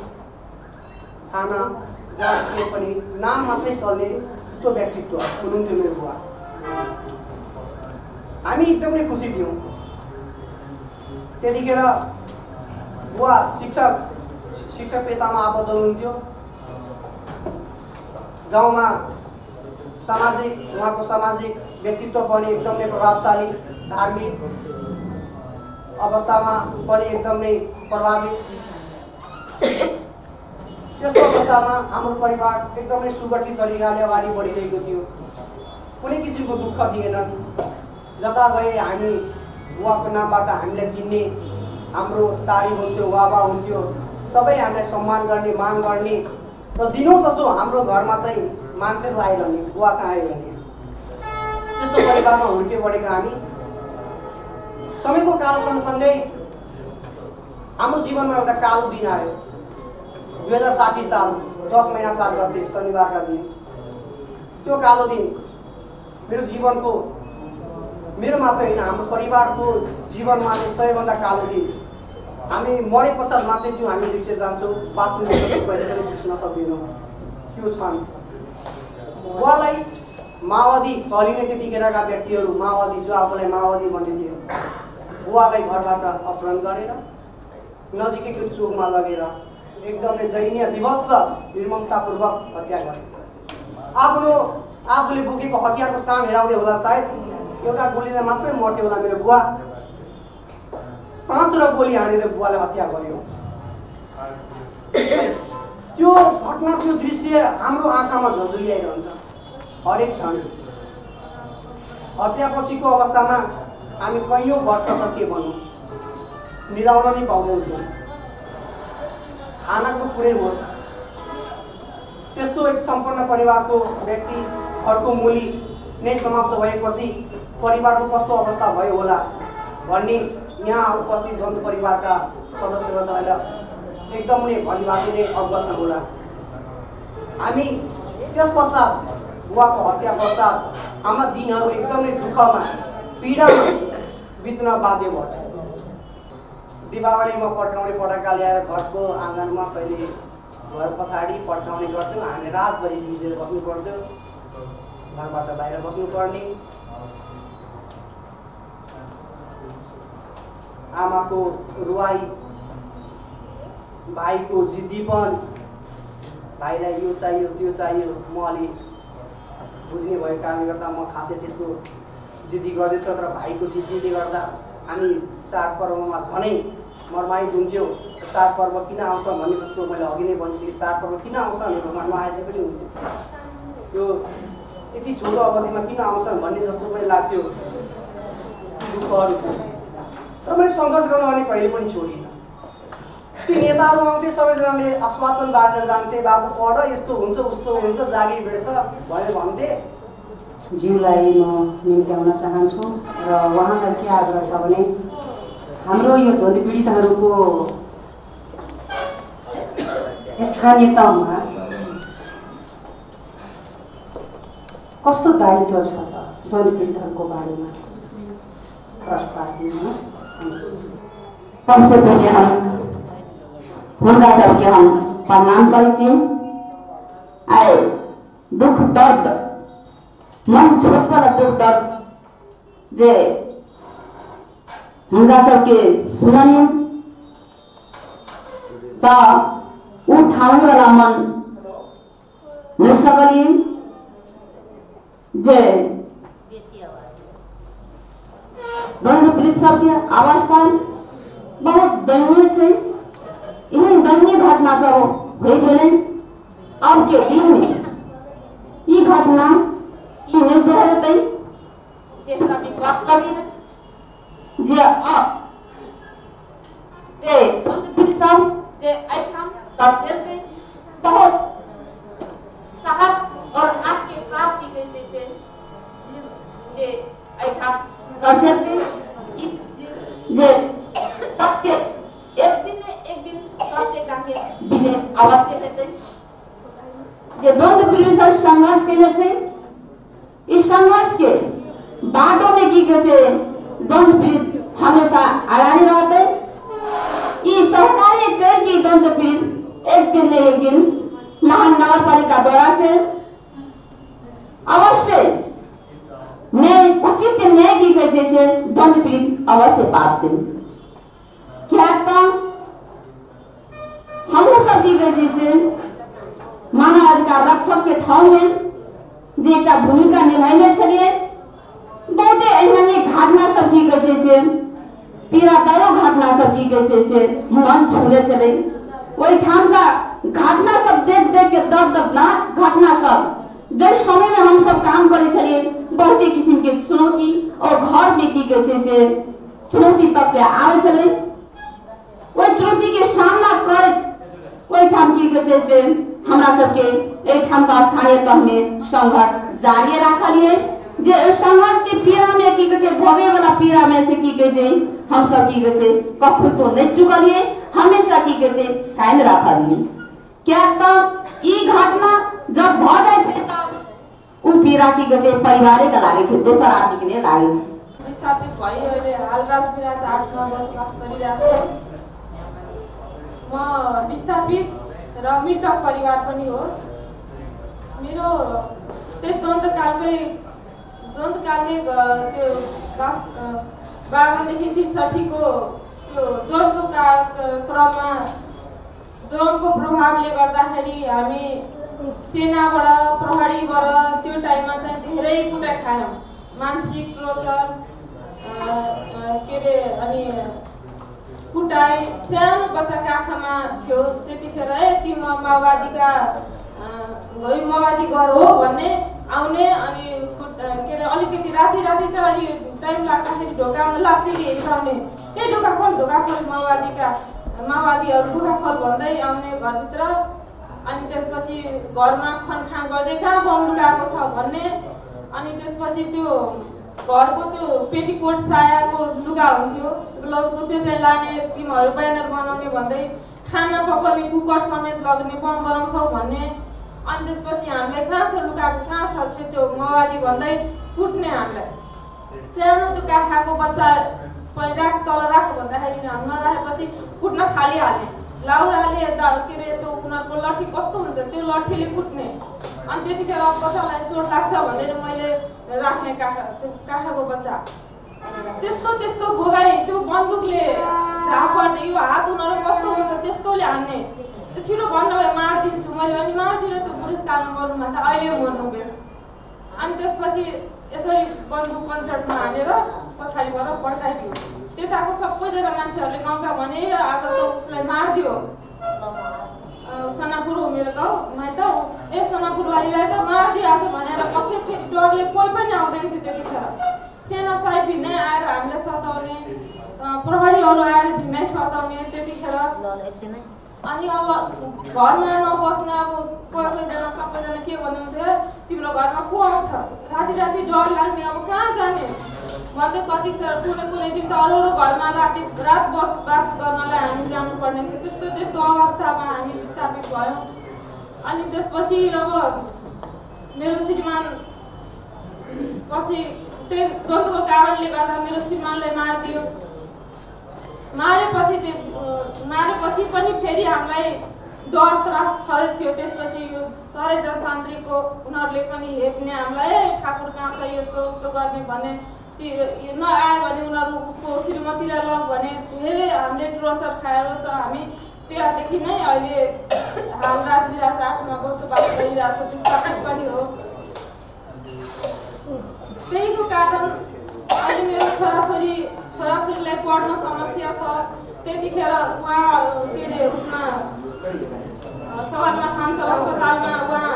थाना जहाँ के पनि नाम मात्रै चल्ने जस्तो व्यक्तित्व हुनुहुन्थ्यो मेरो बुवा। हामी एकदमै खुसी थियौँ। त्यतिखेर बुवा शिक्षक पेसामा आबद्ध हुनुहुन्थ्यो। गाउँमा उहाँको सामाजिक व्यक्तित्व पनि एकदम नै प्रभावशाली, धार्मिक अवस्थामा पनि एकदम नै प्रभावित। त्यस्तो अवस्थामा हाम्रो परिवार एकदमै सुगठित तरिकाले अगाडि बढिरहेको थियो। कुनै किसिमको दुःख थिएन। जता गए हामी बुवाको नामबाट हामीलाई चिन्ने, हाम्रो तारिफ हुन्थ्यो, वाहवाह हुन्थ्यो, सबैले हामीलाई सम्मान गर्ने, मान गर्ने र दिनौँ जसो हाम्रो घरमा चाहिँ मान्छेहरू आइरहने, बुवा कहाँ आइरहने। त्यस्तो परिवारमा हुर्के बढेका हामी समयको कालक्रमसँगै हाम्रो जीवनमा एउटा कालो दिन आयो। 2060 साल 10 महिना 4 गते शनिबारका दिन। त्यो कालो दिन मेरो जीवनको, मेरो मात्र होइन हाम्रो परिवारको जीवनमा सबैभन्दा कालो दिन। हामी मरे पश्चात मात्रै त्यो हामी रिक्सेर जान्छौँ, बाथरुम कहिले पनि बिर्सन सक्दैनौँ। त्यो क्षण बुवालाई माओवादी कहलिने त्यतिखेरका व्यक्तिहरू माओवादी जो आफूलाई माओवादी भन्ने थियो, बुवालाई घरबाट अपहरण गरेर नजिकैको चोकमा लगेर एकदमै दयनीय विभत्स निर्ममतापूर्वक हत्या गरे। आफूले बोकेको हतियारको साम हेराउँदै होला, सायद एउटा गोलीले मात्रै मर्थ्यो होला मेरो बुवा। 5 गोली हानेर बुवालाई हत्या गर्यो। त्यो घटना, त्यो दृश्य हाम्रो आँखामा झल्झुलिआइरहन्छ हरेक क्षण। हत्यापछिको अवस्थामा हामी कैयौँ वर्ष त के भनौँ, निदाउन नै पाउँदैनौँ। खानाको कुरै होस्, त्यस्तो एक सम्पन्न परिवारको व्यक्ति घरको मूली नै समाप्त भएपछि परिवारको कस्तो अवस्था भयो होला भन्ने यहाँ उपस्थित जन्तु परिवारका सदस्यहरूलाई एकदम नै भलिभाति नै अवगत छन् होला। हामी त्यस पश्चात बुवाको हत्या पश्चात हाम्रा दिनहरू एकदमै दुःखमा, पीडामा बित्न बाध्य भयो। दीपावलीमा पड्काउने पटाका ल्याएर घरको आँगनमा कहिले घर पछाडि पड्काउने गर्थ्यौँ। हामी रातभरि बुझेर बस्नु पर्थ्यो, घरबाट बाहिर बस्नुपर्ने। आमाको रुवाई, भाइको जिद्दीपन, भाइलाई यो चाहियो त्यो चाहियो। म अलि बुझ्ने भएको कारणले गर्दा म खासै त्यस्तो जिद्दी गर्दै थिएँ, तर भाइको जिद्दीले गर्दा हामी चाडपर्वमा झनै मर्माहित हुन्थ्यो। चाडपर्व किन आउँछ भन्ने जस्तो मैले अघि नै भनिसकेँ। चाडपर्व किन आउँछ भनेर मनमा आएकै पनि हुन्थ्यो। यो यति छोटो अवधिमा किन आउँछन् भन्ने जस्तो पनि लाग्थ्यो ती दुःखहरू। तर मैले सङ्घर्ष गर्न भने कहिले पनि छोडिनँ। ती नेताहरू आउँथे, सबैजनाले आश्वासन बाँड्न जान्थे, बाबु पढ, यस्तो हुन्छ उस्तो हुन्छ, जागिर भेट्छ भनेर भन्थे। ज्यूलाई म निम्त्याउन चाहन्छु र उहाँलाई के आग्रह छ भने हाम्रो यो ध्वनि पीडितहरूको स्थानीय तहमा कस्तो दायित्व छ त ध्वनि पीडितहरूको बारेमा प्रस्ताव दिन। सबसे पहले उनका सबके हम प्रणाम करै छी। आए दुख दर्द मन छोड़कर दुख दर्द जे हुनका सबके सुनलियन त ऊ ठाउँ वाला मन नहीं सकलियन जे द्वंद्व पीड़ित सबके अवस्था बहुत दयनीय है। यही दयनीय घटना सब हो गए अब के दिन में ये घटना ये नहीं दोहराते से हमरा विश्वास लगी जे सब जे एठाम तहसील के बहुत साहस और आग के साथ की गई से जे एठाम तहसील के जे सत्य एक दिन सत्य का विजय अवश्य हेतै। जे द्वंद्व पीड़ित संघर्ष केने छै इस संघर्ष के बाटो में की कहे छै द्वंद्व पीड़ित हमेशा आगाड़ी रहते। ई सहकारी कर के द्वंद्व पीड़ित एक दिन न एक दिन महानगर पालिका द्वारा से अवश्य न्याय उचित न्याय की कहे से द्वंद्व पीड़ित अवश्य पाते। क्या हम सब की कहे से मानव अधिकार रक्षक के ठाउँ में जेका भूमिका निभाइने छलिए बहुते एहने घटना सब की कहे से पीड़ादायक घटना सब की कहे से मन छूले चले। वही ठाम का घटना सब देख देख के दर्दनाक घटना सब जिस समय में हम सब काम करे छलिए बहुते किस्म के चुनौती और घर में की कहे से चुनौती तक के आवे चले। वही चुनौती के सामना कर वही ठाम की कहे से हमरा सबके एक ठाम का स्थानीय तह में संघर्ष जारी रखलिए। जे संघर्ष के पीड़ा में की कहे भोगे वाला पीड़ा में से की कहे हम सब की कहे कखु तो नहीं चुकलिए हमेशा की कहे कायम रखलिए। क्या तब ई घटना जब भ जाय छै तब उ पीड़ा की कहे परिवारे का लागे छै दोसर आदमी के नहीं लागे छै। विस्थापित भई अहिले हाल राजविराज 8 मा बसोबास गरिरहेको छु। म विस्थापित र मृतक परिवार पनि हो। मेरो त्यो द्वन्द्वकालकै त्यो 52 देखि 63 को त्यो द्वन्द्वका क्रममा द्वन्द्वको प्रभावले गर्दाखेरि हामी सेनाबाट प्रहरीबाट त्यो टाइममा चाहिँ धेरै कुटा खायौँ। मानसिक टर्चर के रे अनि कुटाई सानो बच्चा काखमा थियो त्यतिखेर तिम्रो माओवादीका माओवादी घर हो भन्ने आउने अनि के रे अलिकति राति चाहिँ अलि टाइम लाग्दाखेरि ढोकामा लाग्दै हेरिआउने ए ढोका खोल माओवादीहरू ढोका खोल भन्दै आउने घरभित्र। अनि त्यसपछि घरमा खनखान गर्दै कहाँ बम लुकाएको छ भन्ने। अनि त्यसपछि त्यो घरको त्यो पेटीकोट सायाको लुगा हुन्थ्यो ब्लाउजको त्यो चाहिँ लाने तिमीहरू ब्यानर बनाउने भन्दै खाना पकाउने कुकर समेत लग्ने बम बनाउँछौ भन्ने। अनि त्यसपछि हामीलाई कहाँ छ लुकाएको कहाँ छ त्यो माओवादी भन्दै कुट्ने हामीलाई। सानो त्यो काखाको बच्चा राख तल राख भन्दाखेरि हामी नराखेपछि कुट्न थालिहाल्ने। लाउराले के रे त्यो उनीहरूको लट्ठी कस्तो हुन्छ त्यो लट्ठीले कुट्ने। अनि त्यतिखेर बच्चालाई चोट लाग्छ भनेर मैले राख्ने त्यो काखाको बच्चा त्यस्तो भोगाई त्यो बन्दुकले झापट यो हात उनीहरू कस्तो हुन्छ त्यस्तोले हान्ने। त्यो छिटो भन्नु भए मारिदिन्छु मैले अनि मारिदिनु त्यो बुढेसकालमा मर्नुमा त अहिले मर्नु बेस। अनि त्यसपछि यसरी बन्दुक पञ्चायतमा हानेर पछाडिबाट पड्काइदियो। त्यताको सबैजना मान्छेहरूले गाउँका भने आज त उसलाई मारिदियो। सोनापुर हो मेरो गाउँ माइत ए सोनापुरवालीलाई त मारिदिएछ भनेर कसै फेरि डरले कोही पनि आउँदैन थियो त्यतिखेर। सेना साहेब भिन्नै आएर हामीलाई सताउने प्रहरीहरू आएर भिन्नै सताउने त्यतिखेर। अनि अब घरमा नबस्ने अब कोहीजना सबैजना के भन्नुहुन्थ्यो तिम्रो घरमा को आउँछ राति डर लाग्ने अब कहाँ जाने भन्दै कुनै दिन त अरू घरमा रात बसोबास गर्नलाई हामी जानुपर्ने थियो। त्यस्तो अवस्थामा हामी विस्थापित भयौँ। अनि त्यसपछि अब मेरो श्रीमान पछि त्यही द्वन्द्वको कारणले गर्दा मेरो श्रीमानलाई मारिदियो। मारेपछि पनि फेरि हामीलाई डर त्रास छँदै थियो। त्यसपछि यो तराई जनतान्त्रिकको उनीहरूले पनि हेप्ने हामीलाई ठाकुर कहाँ छ यस्तो उस्तो गर्ने भन्ने नआयो भने उनीहरू उसको श्रीमतीलाई लग भने धेरै हामीले टर्चर खाएर त हामी त्यहाँदेखि नै अहिले हाल राजविराज 8मा बसोबास गरिरहेको छौँ। विस्थापित पनि हो। त्यहीको कारण अहिले मेरो छोराछोरीलाई पढ्न समस्या छ। त्यतिखेर उहाँ के अरे उसमा सवालमा खान्छ अस्पतालमा उहाँ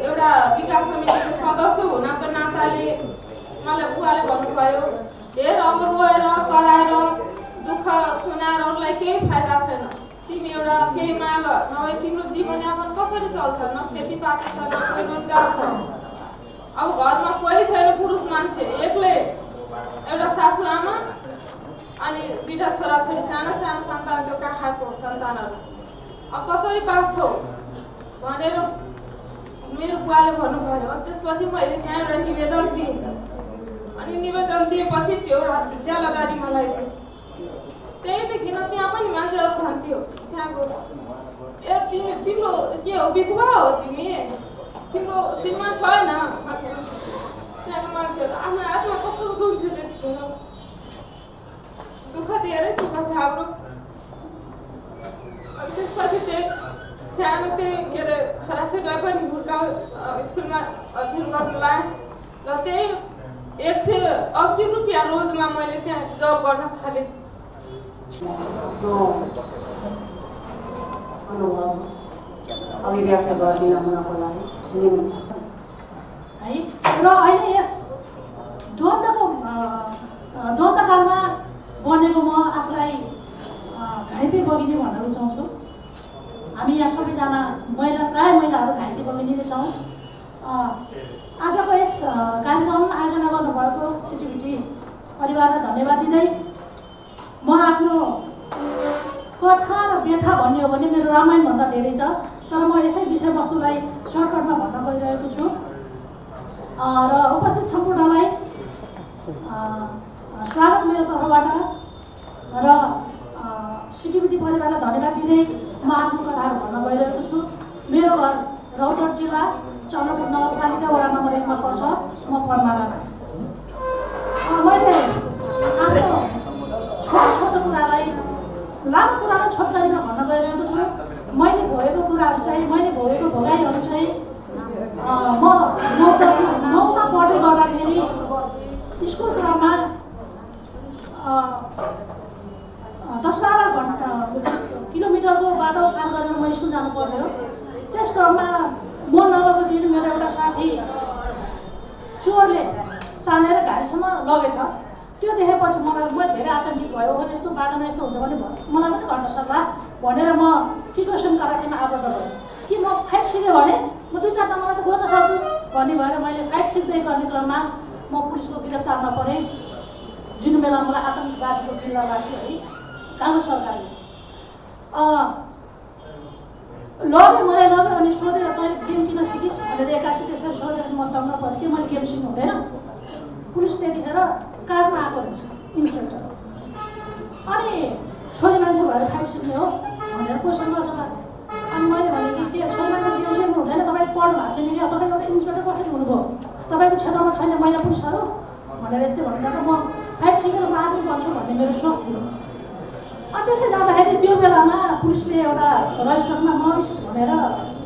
एउटा विकास समितिको सदस्य हुनको नाताले मलाई बुवाले भन्नुभयो हेर अब रोएर कराएर दुःख सुनाएर अरूलाई केही फाइदा छैन। तिमी एउटा केही माग नभए तिम्रो जीवनयापन कसरी चल्छ? न खेतीपाती छ न कोही रोजगार छ। अब घरमा कोही छैन पुरुष मान्छे एक्लै एउटा सासू आमा अनि 2टा छोराछोरी साना साना सन्तानको काखाको सन्तानहरू अब कसरी बाँच्छौ भनेर मेरो बुवाले भन्नुभयो। त्यसपछि मैले त्यहाँ एउटा निवेदन दिएँ अनि निवेदन दिएपछि त्यो ज्याला गाडी मलाई दियो। त्यहीँदेखि त्यहाँ पनि मान्छेहरू भन्थ्यो त्यहाँको ए तिम्रो के हो विधवा हो तिम्रो श्रीमान छैन। त्यहाँको मान्छेहरू आफ्नो आत्मा कस्तो डुब्थ्यो त्यतिखेर। दुःख धेरै दुःख छ हाम्रो। त्यसपछि चाहिँ सानो त्यही के अरे छोराछोरीलाई पनि हुर्काउ स्कुलमा अध्ययन गर्नु लाग्यो र त्यही 180 रुपियाँ रोजमा मैले त्यहाँ जब गर्न थालेँ। अनुभव अभिव्यक्त गरिदिन हुनको लागि है। र अहिले यस द्वन्द्वकालमा बनेको म आफूलाई घाइते बगिनी भन्न रुचाउँछु। हामी यहाँ सबैजना प्राय महिलाहरू घाइते बगिनी नै छौँ। आजको यस कार्यक्रम आयोजना गर्नुभएको सिटिभिटी परिवारलाई धन्यवाद दिँदै म आफ्नो कथा र व्यथा भन्ने हो भने मेरो रामायणभन्दा धेरै छ। तर म यसै विषयवस्तुलाई सर्टकटमा भन्न गइरहेको छु र उपस्थित सम्पूर्णलाई स्वागत मेरो तर्फबाट र सिटिभिटी परिवारलाई धन्यवाद दिँदै म आफ्नो कथाहरू भन्न गइरहेको छु। मेरो घर रौतहट जिल्ला चन्द्रपुर नगरपालिका वडा नम्बर 1 मा पर्छ। म पद्मामा मैले आफ्नो छोटो कुरालाई लामो कुरालाई छोटकरीमा भन्न गइरहेको छु। मैले भोगेको कुराहरू चाहिँ मैले भोगेको भोगाइहरू चाहिँ म 9मा पढ्दै गर्दाखेरि स्कुल क्रममा 10-12 किलोमिटरको बाटो पार गरेर म स्कुल जानु पर्थ्यो। त्यस क्रममा म नगएको दिन मेरो एउटा साथी चोरले तानेर गाडीसम्म लगेछ। त्यो देखेपछि म धेरै आतङ्कित भयो। भने यस्तो बाटोमा यस्तो हुन्छ भने मलाई पनि गर्न सक्ला भनेर म प्रिकसन कराटेमा आबद्ध भएँ कि म फाइट सिकेँ भने म 2-4 नम्बरमा त बोल्न सक्छु भन्ने भएर मैले फाइट सिक्दै गर्ने क्रममा म पुलिसको गिरफ्तारमा परेँ। जुन बेला मलाई आतङ्कवादको जिल्ला लाग्यो है काङ्ग्रेस सरकारले मलाई लग्यो अनि सोधेर तैँले गेम किन सिकिस् भनेर 81 त्यसरी सोधेर म तङ्ग परेँ कि मैले गेम सिक्नु हुँदैन। पुलिस त्यतिखेर काजमा आएको रहेछ इन्सपेक्टर। अनि छोरी मान्छे भएर फाइट सिक्ने हो भनेर क्वेसन गर्छ मलाई। अनि मैले भने कि के छोरी मान्छे गेम सिक्नु हुँदैन तपाईँ पढ्नु भएको छैन कि तपाईँ एउटा इन्सपेक्टर कसरी हुनुभयो तपाईँको क्षेत्रमा छैन महिला पुलिसहरू भनेर यस्तै भन्दा त म फाइट सिकेर म आर्मी बन्छु भन्ने मेरो सोच थियो। अनि त्यसै जाँदाखेरि त्यो बेलामा पुलिसले एउटा रजिस्टरमा माओइस्ट भनेर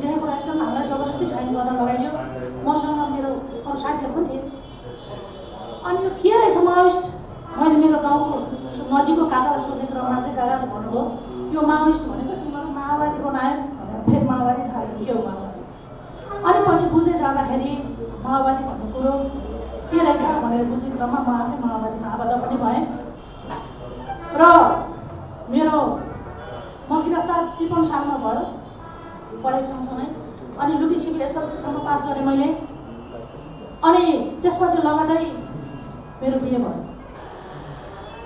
लेखेको रजिस्टरमा हामीलाई जबरजस्ती साइन गर्न लगाइयो। मसँग मेरो अरू साथीहरू पनि थिए। अनि यो के रहेछ माओइस्ट मैले मेरो गाउँको नजिकको काकालाई सोध्ने क्रममा चाहिँ काकाले भन्नुभयो यो माओइस्ट भनेको तिमीहरू माओवादी बनायो भनेर। फेरि माओवादी थाहा छैन के हो माओवादी। अनि पछि बुझ्दै जाँदाखेरि माओवादी भन्ने कुरो के रहेछ भनेर बुझ्ने क्रममा म आफै माओवादीमा आबद्ध पनि भएँ। र मेरो म गिरफ्तार 53 सालमा भयो पढाइ सँगसँगै। अनि लुकीछिपी एसएलसीसम्म पास गरेँ मैले। अनि त्यसपछि लगातार मेरो बिहे भयो।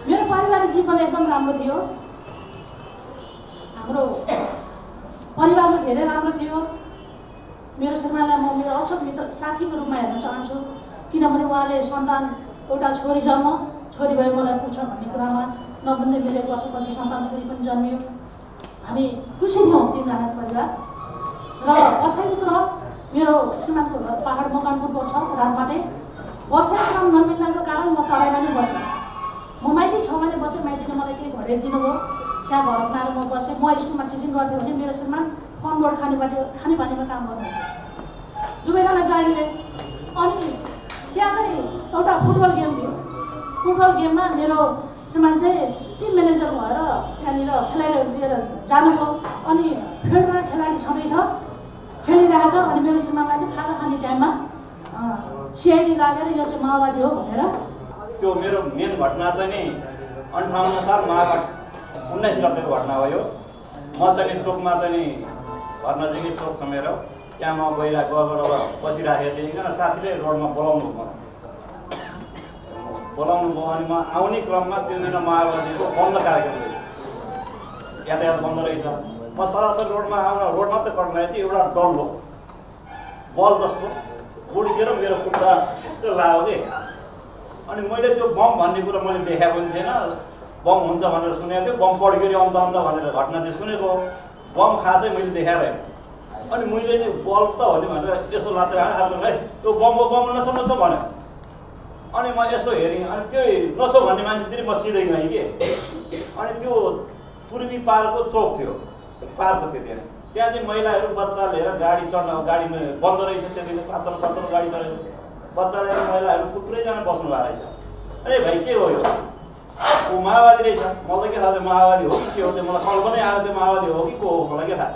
मेरो पारिवारिक जीवन एकदम राम्रो थियो। हाम्रो परिवारमा धेरै राम्रो थियो। मेरो श्रीमानलाई म मेरो असल मित्र साथीको रूपमा हेर्न चाहन्छु किनभने उहाँले सन्तान एउटा छोरी जन्म छोरी भयो मलाई पुग्छ भन्ने कुरामा नबन्दै मिलेको वर्षपछि सन्तान छोरी पनि जन्मियो। हामी खुसी थियौँ 3 जना परिवार। र कसैको क्रम मेरो श्रीमानको घर पहाड मकानपुर पर्छ रातमाटे। बसेर काम नमिल्नको कारण म तराईमा नै बसेँ। म माइती 6 महिना बसेँ, माइतीले मलाई केही घटाइदिनु भयो। त्यहाँ घर बनाएर म बसेँ। म स्कुलमा टिचिङ गर्थेँ भने मेरो श्रीमान फोनबाट खानेपानीमा काम गर्नुहुन्थ्यो, दुवैजना जागिरे। अनि त्यहाँ चाहिँ एउटा फुटबल गेम थियो। फुटबल गेममा मेरो श्रीमान चाहिँ टिम म्यानेजर भएर त्यहाँनिर खेलाडीहरू लिएर जानुभयो। अनि फिल्डमा खेलाडी छँदैछ, खेलिरहेछ। अनि मेरो श्रीमानलाई चाहिँ खाना खाने टाइममा सिआइडी लागेर यो चाहिँ माओवादी हो भनेर। त्यो मेरो मेन घटना चाहिँ नि 58 साल माघ 19 गतेको घटना हो यो। म चाहिँ नि चोकमा चाहिँ नि घर नजिकै चोक समेर त्यहाँ म गएर बसिराखेको थिएँ। एकजना साथीले रोडमा बोलाउनु भयो। अनि म आउने क्रममा त्यो दिन माओवादीको बन्द कार्यक्रम रहेछ, यातायात बन्द रहेछ। म सरासर रोडमा रोड मात्रै कर्नाइ चाहिँ एउटा डल्लो बल जस्तो उड्केर मेरो खुट्टा लाग्यो कि। अनि मैले त्यो बम भन्ने कुरा मैले देखाएको पनि थिएन, बम हुन्छ भनेर सुनेको थियो। बम पड्क्यो अन्त भनेर घटना चाहिँ सुनेको, बम खासै मैले देखाइरहेको छु। अनि मैले नि बल त हो नि भनेर यसो लात्रै हाल्नु है, त्यो बम नसो भन्यो। अनि म यसो हेरेँ, अनि त्यो नसो भन्ने मान्छेतिर म सिधै गएँ कि। अनि त्यो पूर्वी पारको चोक थियो, पार्क थियो। त्यहाँ चाहिँ महिलाहरू बच्चा लिएर गाडी चढ्न, गाडीमा बन्द रहेछ त्यति पातलो पातलो गाडी चढेको, बच्चा लिएर महिलाहरू थुप्रैजना बस्नु भएको रहेछ। अरे भाइ के हो यो? ऊ माओवादी रहेछ। मलाई के थाहा थियो माओवादी हो कि के हो, त्यो मलाई कल्पनै आयो त्यो माओवादी हो कि को हो मलाई के थाहा।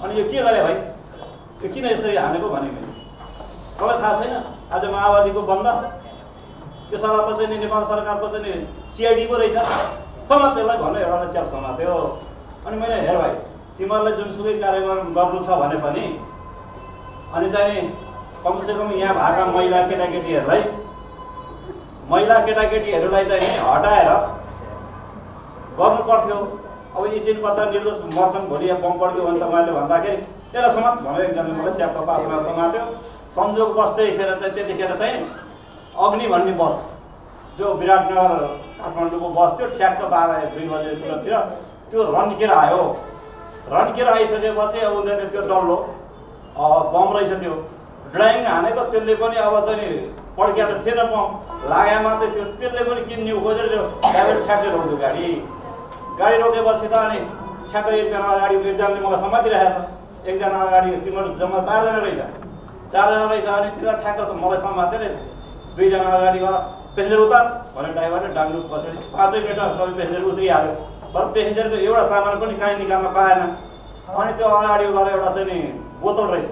अनि यो के गरे भाइ, यो किन यसरी हानेको भने मैले मलाई थाहा छैन। आज माओवादीको बन्द, यो सल्लाह त चाहिँ नेपाल सरकारको चाहिँ सिआइडी पो रहेछ, समातेलाई भन्यो, एउटालाई च्याप समात्यो। अनि मैले हेर भाइ, तिमीहरूलाई जुनसुकै कार्यक्रम गर्नु छ भने पनि अनि चाहिँ कमसेकम यहाँ भएका महिला केटाकेटीहरूलाई चाहिँ नि हटाएर गर्नु पर्थ्यो। अब एकछिन बच्चा निर्दोष मर्छन्, भोलि यहाँ बम पड्क्यो भने तपाईँले भन्दाखेरि त्यसलाई समात भनेर एकजनाले मलाई च्याप्प पापमा समात्यो। संजोग बस्दैखेर चाहिँ त्यतिखेर चाहिँ अग्नि भन्ने बस जो विराटनगर काठमाडौँको बस थियो, ठ्याक्क 12-2 बजेतिर त्यो रन्केर आयो। रन्केर आइसकेपछि अब उनीहरूले त्यो डल्लो बम रहेछ, त्यो ड्राइङ हानेको त्यसले पनि अब चाहिँ पड्किया त थिएन, बम लाग्या मात्रै थियो। त्यसले पनि किन्ने खोजेर ड्राइभर ठ्याक्कै रोक्यो गाडी रोकेपछि त अनि ठ्याक्कै एकजना अगाडि एकजनाले मलाई समातिरहेको छ, एकजना अगाडि तिमीहरू जम्मा 4 जना रहेछ। अनि तिनीहरू ठ्याक्क मलाई समातेर 2 जना अगाडि गएर पेसेन्जर उतार भने ड्राइभरले डाङ्गु पछाडि 5 मिनटमा सबै पेसेन्जर उत्रिहाल्यो। तर पेसेन्जरले एउटा सामान पनि काहीँ निकाल्न पाएन। अनि त्यो अगाडि गएर एउटा चाहिँ नि बोतल रहेछ,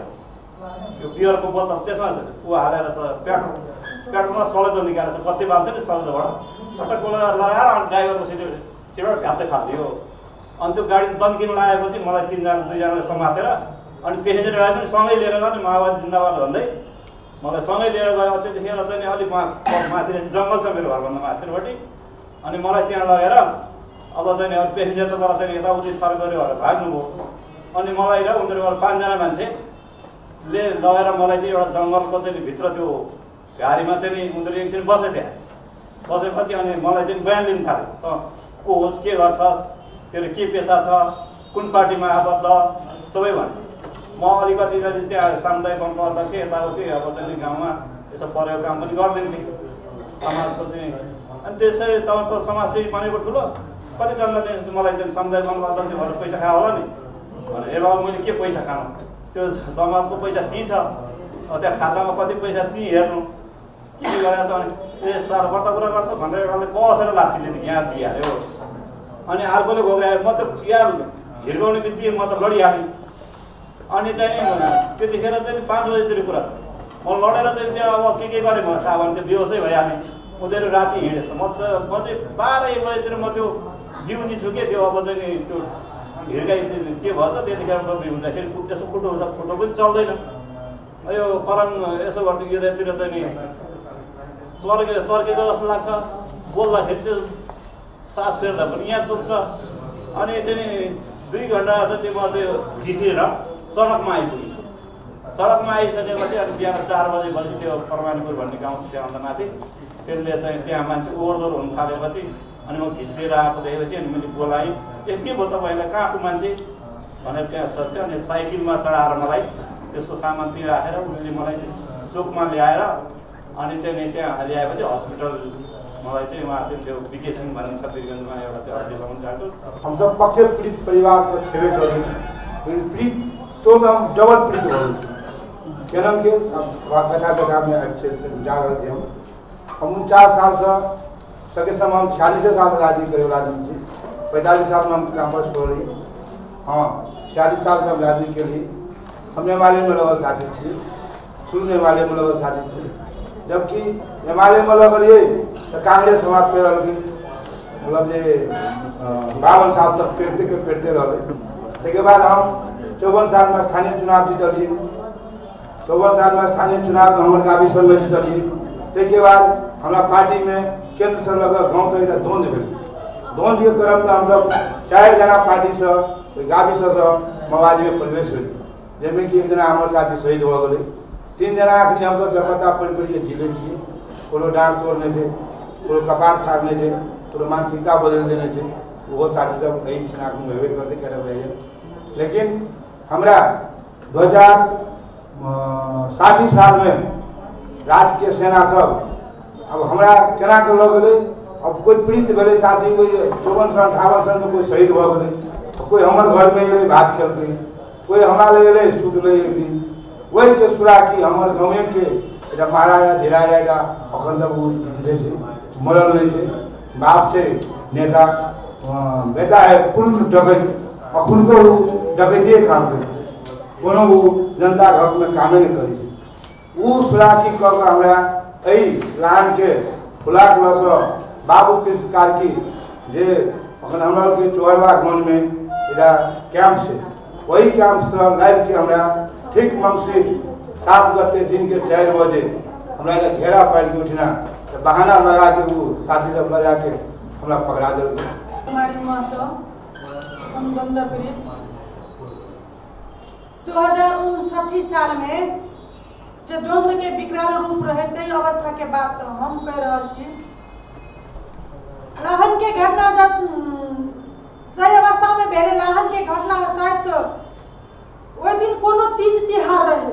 त्यो बियरको बोतल, त्यसमा ऊ हालेर छ पेट्रोलमा सलेदो निकालेर छ, बत्ती बाल्छ नि सलेदोबाट सटक लगाएर अनि ड्राइभरको सिटबाट भ्यात्तै फालिदियो। अनि त्यो गाडी तन्किन लागेपछि मलाई 2 जनाले समातेर अनि पेसेन्जरलाई पनि सँगै लिएर गयो नि, माओवादी जिन्दाबाद भन्दै मलाई सँगै लिएर गयो। त्यतिखेर चाहिँ अलिक माथि जङ्गल छ मेरो घरभन्दा माथिपट्टि। अनि मलाई त्यहाँ लगेर अब चाहिँ नि पेसेन्जर त तर चाहिँ यताउति छर्कऱ्यो भनेर भाग्नुभयो। अनि मलाई र उनीहरू 5 जना मान्छेले लगेर मलाई चाहिँ एउटा जङ्गलको चाहिँ भित्र त्यो घारीमा चाहिँ नि उनीहरू एकछिन बसे। त्यहाँ बसेपछि अनि मलाई चाहिँ बयान लिनु थाल्यो, त को होस्, के गर्छस्, तेरो के पेसा छ, कुन पार्टीमा आबद्ध, सबै भन्यो। म अलिकति त्यहाँ सामुदायिक अध्यक्ष यताउति अब चाहिँ गाउँमा यसो परेको काम पनि गरिदिन्थेँ समाजको चाहिँ। अनि त्यसै त समाजसेवी बनेको ठुलो, कति चन्दा दिएपछि मलाई चाहिँ सामुदायिक अध्यक्ष भएर पैसा खायो होला नि भने, ए बाबु मैले के पैसा खानु, त्यो समाजको पैसा ती छ, त्यहाँ खातामा कति पैसा ती हेर्नु, के गरेको छ। अनि ए साह्रो बढ्ता कुरा गर्छ भनेर एउटाले बसेर लात्तीले यहाँ दिइहाल्यो। अनि अर्कोले घोग्रायो, म त यहाँ हिर्काउने बित्तिकै म त लडिहालेँ। अनि चाहिँ त्यतिखेर चाहिँ 5 बजेतिर कुरा छ, म लडेर चाहिँ त्यहाँ अब के गरेँ मलाई थाहा भने त्यो बेहोसै भइहालेँ। उनीहरू राति हिँडेछ, म चाहिँ 12-1 बजेतिर म त्यो ड्युटी छु के थियो। अब चाहिँ नि त्यो हिर्काइ के भन्छ त्यतिखेर हुँदाखेरि यसो फोटो पनि चल्दैन। यो करङ यसो गर्छु यतातिर चाहिँ नि चर्केको जस्तो लाग्छ, बोल्दाखेरि त्यो सास फेर्दा पनि यहाँ दुख्छ। अनि चाहिँ नि 2 घन्टा जति म त्यो घिसेर सडकमा आइपुगेछु। सडकमा आइसकेपछि अनि बिहान 4 बजेपछि त्यो परमानीपुर भन्ने गाउँ छ त्यहाँभन्दा माथि, त्यसले चाहिँ त्यहाँ मान्छे ओहोरदोहोर हुन थालेपछि अनि म घिस्रिएर आएको देखेपछि अनि मैले बोलाएँ, ए के भयो तपाईँलाई, कहाँको मान्छे भनेर त्यहाँ सोध्थ्यो। अनि साइकलमा चढाएर मलाई त्यसको सामान त्यहीँ राखेर उनीहरूले मलाई चोकमा ल्याएर अनि चाहिँ नि त्यहाँ ल्याएपछि हस्पिटल मलाई चाहिँ वहाँ चाहिँ त्यो बिके सिंह भन्ने छ वीरगञ्जमा एउटा त्यो अहिलेसम्म डाक्टर हम सब पक्के पीड़ित परिवार को छेबे करें पीड़ित तो में हम डबल पीड़ित हो जन्म के कथा कथा में जा रहे थे हम 49 साल से सके समय हम 46 साल से राजनीति करे राजनीति 45 साल में हम कैंपस छोड़ रही हाँ 46 साल से हम राजनीति के लिए हम एमआलए में लगभग साथी थे शुरू एमआलए में लगभग साथी थे जबकि एमआलए में लगल तो कांग्रेस समाज पे रह गई मतलब ये 52 साल तक पेरते रहे के बाद हम 54 साल में स्थानीय चुनाव जीतलिए 54 साल में स्थानीय चुनाव में हमारे गावी सब में जीतलिए के बाद हमारा पार्टी में केंद्र से लगा गाँव तो एक द्वंद्व भेल द्वंद्व के क्रम में हम सब 4 जना पार्टी से गावी से माओवादी में प्रवेश भेल जिसमें कि 1 जना हमारे साथी शहीद हो गए 3 जना अखनी हम सब बेपत्ता पड़ के जिले छे कोनो डांग तोड़ने थे कोनो कपार फाड़ने थे कोनो मानसिकता बदल देने थे वो साथी सब यही चुनाव में हेबे करते करे भैया लेकिन हमरा 2060 साल में राज्य के सेना सब अब हमरा केना के लग गए अब कोई पीड़ित भेले साथी कोई 54 साल 58 साल में कोई शहीद भ गए कोई हमारे घर में एले भात खेल गई कोई हमारे एले सुत ले एक दिन वही के सुरा की हमारे गाँव के महाराजा धीराजा अखन तक वो जिंदे मरल नहीं थे बाप से नेता बेटा है पूर्ण डकैत अखुन को डकैती काम करे कोनो जनता घर में कामे नहीं करी वो सुरा की कह हमरा लान के खुला बाबू के कार्की जे अखन हमरा के चोरबा गन में इधर कैंप से वही कैंप से लाइव के हमरा ठीक मंगसिर 7 गते दिन के 4 बजे हमरा घेरा पाल के उठना तो बहाना लगा के वो साथी सब लगा के हमरा पकड़ा दिल हमारी माता हम गंदा पीड़ित 2059 साल में जो द्वंद्व के विकराल रूप रहे तई अवस्था के बात तो हम कह रहा छी लाहन के घटना जब अवस्था में भेले लाहन के घटना शायद वो दिन कोनो तीज तिहार रहे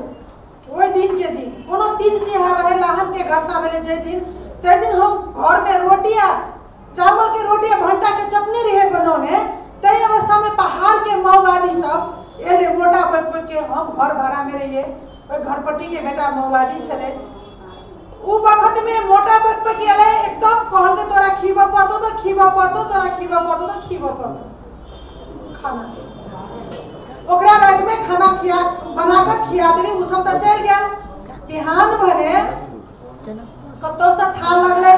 वो दिन के दिन कोनो तीज तिहार रहे लाहन के घटना भेले जे दिन ते दिन हम घर में रोटियां चावल के रोटियां भंटा के चटनी रहे बनौने तई अवस्था में पहाड़ के माओवादी सब एले मोटा बैठ के हम घर भाड़ा में रहिए घरपट्टी के बेटा माओवादी चले उ वक्त में मोटा बैठ के एले एकदम कहन के तोरा खीबा पड़तो तो खीबा पड़तो तोरा खीबा पड़तो तो खीबा पड़तो खाना ओकरा रात में खाना खिया बना के खिया देली उ सब त चल गया बिहान भरे कतो से थाल लगले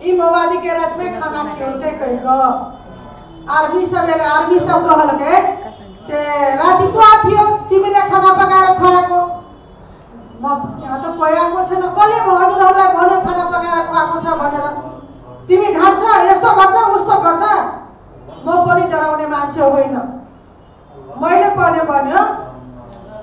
ई माओवादी के रात में खाना खियौते कहि ग आर्मी सब एले आर्मी सब कहल के से राति को आथियो तिमीले खाना पकाएर खुवाएको म यहाँ त पयाको छैन कसले हजुरहरुलाई भन्यो खाना पकाएर खुवाएको छ भनेर तिमी ढाड्छ यस्तो गर्छ उस्तो गर्छ म पनि डराउने मान्छे होइन मैले पनि भन्यो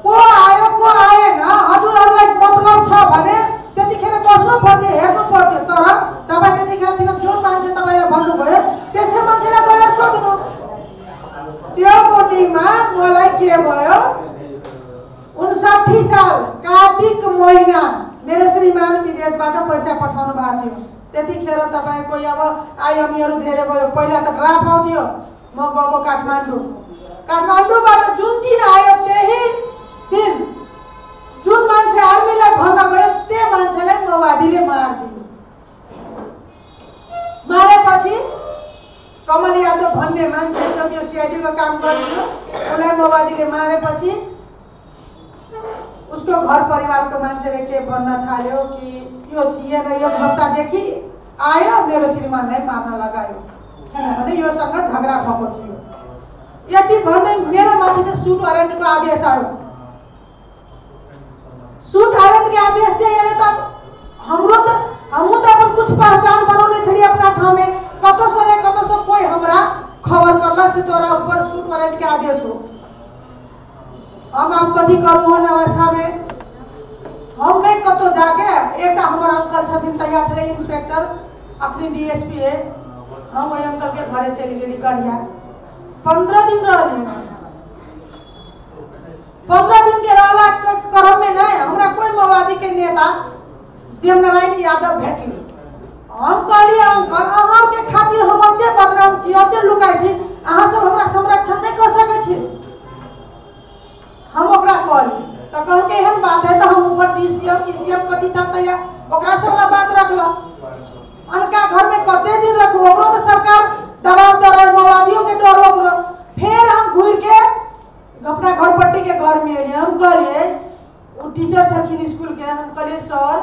को आयो को आएन हजुरहरुलाई मतलब छ भने त्यतिखेर बस्नु पर्ने हेर्नु पर्यो तर तपाई त्यतिखेर दिन जुन मान्छे तपाईले भन्नुभयो त्यसै मान्छेलाई गएर सोध्नु त्यो कोटीमा मलाई के भयो 59 साल कार्तिक महीना मेरो श्रीमान विदेशबाट पैसा पठाउनु भएको थियो त्यतिखेर तपाईको अब आइएमईहरु धेरै भयो पहिला त ड्राफ्ट आउँथ्यो म गएको काठमाडौँबाट जुन दिन आयो त्यही दिन जुन मान्छे आर्मीलाई भन्न गयो त्यो मान्छेलाई माओवादीले मारिदियो मारेपछि कमल यादव भन्ने मान्छे जो त्यो सीआईडी को काम गर्थ्यो उनलाई माओवादीले मारेपछि उसको घर परिवार को मान्छेले के भन्न थाल्यो कि यो थिएन यो हप्तादेखि आयो मेरो श्रीमानलाई मार्न लगायो किनभने योसँग झगडा भएको थियो यति भन्दै मेरो माथि त सुट वारेन्टको आदेश आयो सुट वारेंट के आदेश से ये तो हम तो अपन कुछ पहचान बनाने छली अपना ठाव में कतो सो कोई हमरा खबर करला से तोरा ऊपर सुट वारेंट के आदेश हो हम कथी करू हन अवस्था में हम नहीं कतो जाके एक हमारा अंकल छथिन तैयार छले इंस्पेक्टर अपनी डीएसपी है हम वही अंकल के घरे चली गेली गढ़िया 15 दिन रहली 15 दिन के रहला क्रम में नहीं हमरा कोई माओवादी के नेता देवनारायण यादव भेटली। हम कहलिए अहाँ के खातिर हम अते बदनाम छी, अते लुकाई छी, अहाँ सब हमरा संरक्षण नहीं कर सके छी। हम ओकरा कहली तो कहलके एहन बात है तो हम ऊपर डीसीएम कथी चलते है ओकरा से वाला बात रखल। अनका घर में कते दिन रखू, ओकरो तो सरकार दबाव दे रहे, माओवादियों के डर ओकरो। फिर हम घूर के अपना घरपट्टी के घर में एलिए। हम कहलिए वो टीचर छथिन स्कूल के, हम कहलिए सर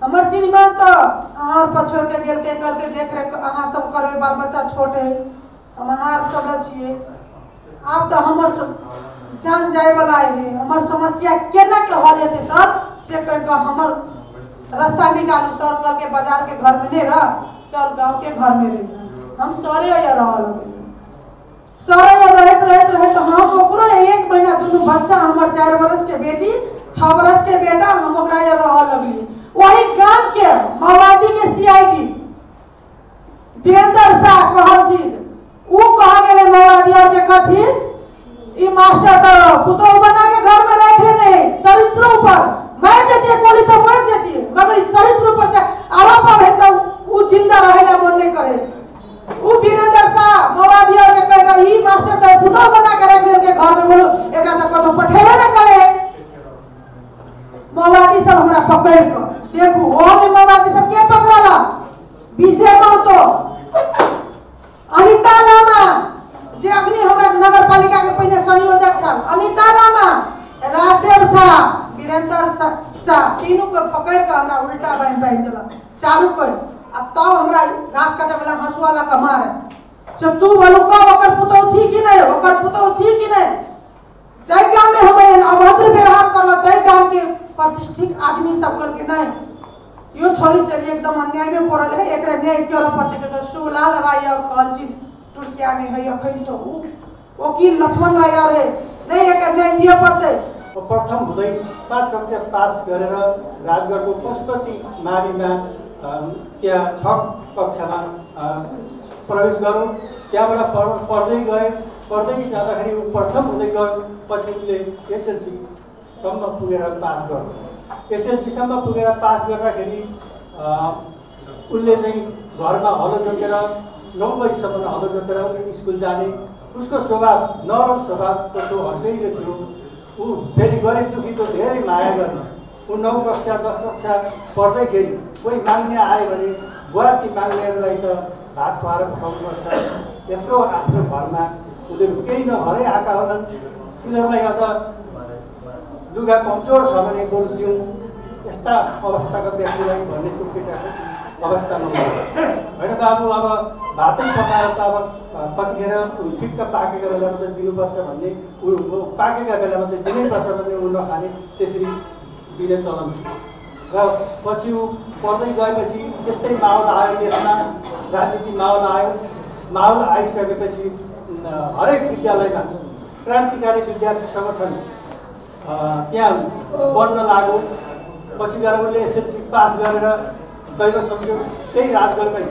हमर श्रीमान तो अहाँ पर छोड़ के गेल के कहते देख रेख अहाँ सब करबे, बाल बच्चा छोट है, हम अहाँ सब छिए, आप तो हमर सब जान जाए वाला है, हमर समस्या केना के हल हेते सर से कह के हमर रास्ता निकालू सर, करके बाजार के घर में नहीं रह, चल गांव के घर में रह। हम सरे या रहल सरे या रहत हम ओकरो 1 महीना दुनू बच्चा, हमर 4 बरस के बेटी 6 बरस के बेटा, हम ओकरा या रहल लगली। वही गांव के माओवादी के सीआईडी वीरेंद्र शाह कहल चीज वो कहा गेले माओवादी और के कथी ई मास्टर तो पुतौ बना के घर में रखे नहीं, चरित्र ऊपर मार देती गोली तो मर जाती, मगर चरित्र ऊपर से आरोप है तो वो जिंदा रहेला मन नहीं करे। वो वीरेंद्र शाह माओवादी और के कह ई मास्टर तो पुतौ बना के रखे के घर में, बोलो एकरा तो कतो पठेबे न करे। माओवादी सब हमरा पकड़ के देखू वो में माओवादी सब के पकड़ला, बीसे तो अनिता लामा जे अखनी हमरा नगर पालिका के पहिने संयोजक छल, अनिता लामा, राजदेव शाह, वीरेंद्र शाह, तीनों को पकड़ के हमरा उल्टा बांध देला चारू को। अब तब हमरा घास काटे वाला हंसुआ ला के मारे से तू बोलू को ओकर पुतौ छी कि नहीं, ओकर पुतौ छी कि नहीं। जय गांव में हमें अभद्र व्यवहार करला, तय गांव के प्रतिष्ठित आदमी सब कर के नहीं यो छोड़ी चली एकदम अन्याय में पड़ल है, एकरा न्याय केरा पड़ते के तो शिवलाल राय और कहल चीज टुरकिया में है अखन तो वकील लक्ष्मण राय और है नहीं एक न्याय दिए पड़ते। प्रथम हुँदै 5 कक्षा पास गरेर राजगढको पशुपति माविमा त्यहाँ 6 कक्षामा प्रवेश गरौँ। त्यहाँबाट पढ्दै गए, पढ्दै जाँदाखेरि प्रथम हुँदै गयो, पछि उसले एसएलसीसम्म पुगेर पास गर्यो। एसएलसीसम्म पुगेर पास गर्दाखेरि उसले चाहिँ घरमा हलो जोतेर 9 बजीसम्म हलो जोतेर स्कुल जाने। उसको स्वभाव नरम स्वभावको जो हँसैलो थियो, ऊ फेरि गरिब दुखीको धेरै माया गर्ने। ऊ 9 कक्षा 10 कक्षा पढ्दैखेरि कोही माग्ने आयो भने बुवा ती माग्नेहरूलाई त भात खुवाएर पठाउनुपर्छ, यत्रो आफ्नो घरमा उनीहरू केही नभरै आएका होलान्, तिनीहरूलाई अब लुगा कमजोर छ भने बरु दिउँ, यस्ता अवस्थाका व्यक्तिलाई भन्ने त्यो केटाको अवस्थामा होइन बाबु अब भातै पकाएर त अब कतिखेर ठिक्क पाकेको बेलामा त दिनुपर्छ भन्ने, ऊ पाकेका बेलामा चाहिँ दिनैपर्छ भन्ने ऊ नखाने, त्यसरी दिने चलन छ। र पछि ऊ पढ्दै गएपछि त्यस्तै माहौल आयो, देशमा राजनीति माहौल आयो। माहौल आइसकेपछि हरेक विद्यालयमा क्रान्तिकारी विद्यार्थी सङ्गठन त्यहाँ बढ्न लाग्यो। पछि गएर उसले एसएलसी पास गरेर दैव संयोग त्यही राजगढमै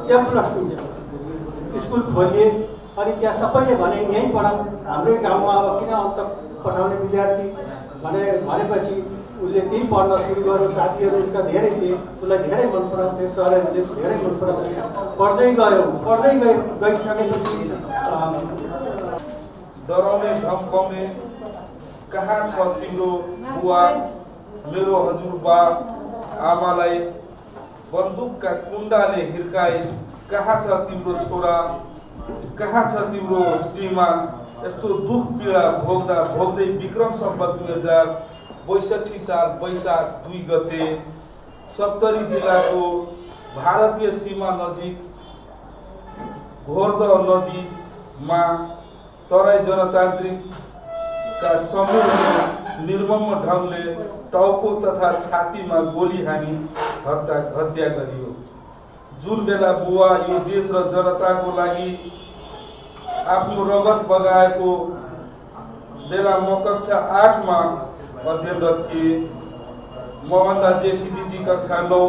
M+2 स्कुल खोलिए। अनि त्यहाँ सबैले भने यहीँ पढाउँ, हाम्रै गाउँमा अब किन अन्त पठाउने विद्यार्थी भनेपछि उसले त्यहीँ पढ्न सुरु गर्यो। साथीहरू उसका धेरै थिए, उसलाई धेरै मन पराउँथे, सरहरूले धेरै मन पराउँथे। पढ्दै गइसकेपछि डराउने धम्काउने कहाँ छ तिम्रो बुवा, मेरो हजुरबा आमालाई बन्दुकका कुण्डाले हिर्काए, कहाँ छ तिम्रो छोरा, कहाँ छ तिम्रो श्रीमान। यस्तो दुख पीडा भोग्दै विक्रम सम्वत 2062 साल वैशाख 2 गते सप्तरी जिल्लाको भारतीय सीमा नजिक घोरद नदीमा तराई जनतान्त्रिकका समूहले निर्मम ढङ्गले टाउको तथा छातीमा गोली हानी हत्या गरियो। जुन बेला बुवा यो देश र जनताको लागि आफ्नो रगत बगाएको बेला म कक्षा 8 मा अध्ययनरत थिए। मभन्दा जेठी दिदी कक्षा 9,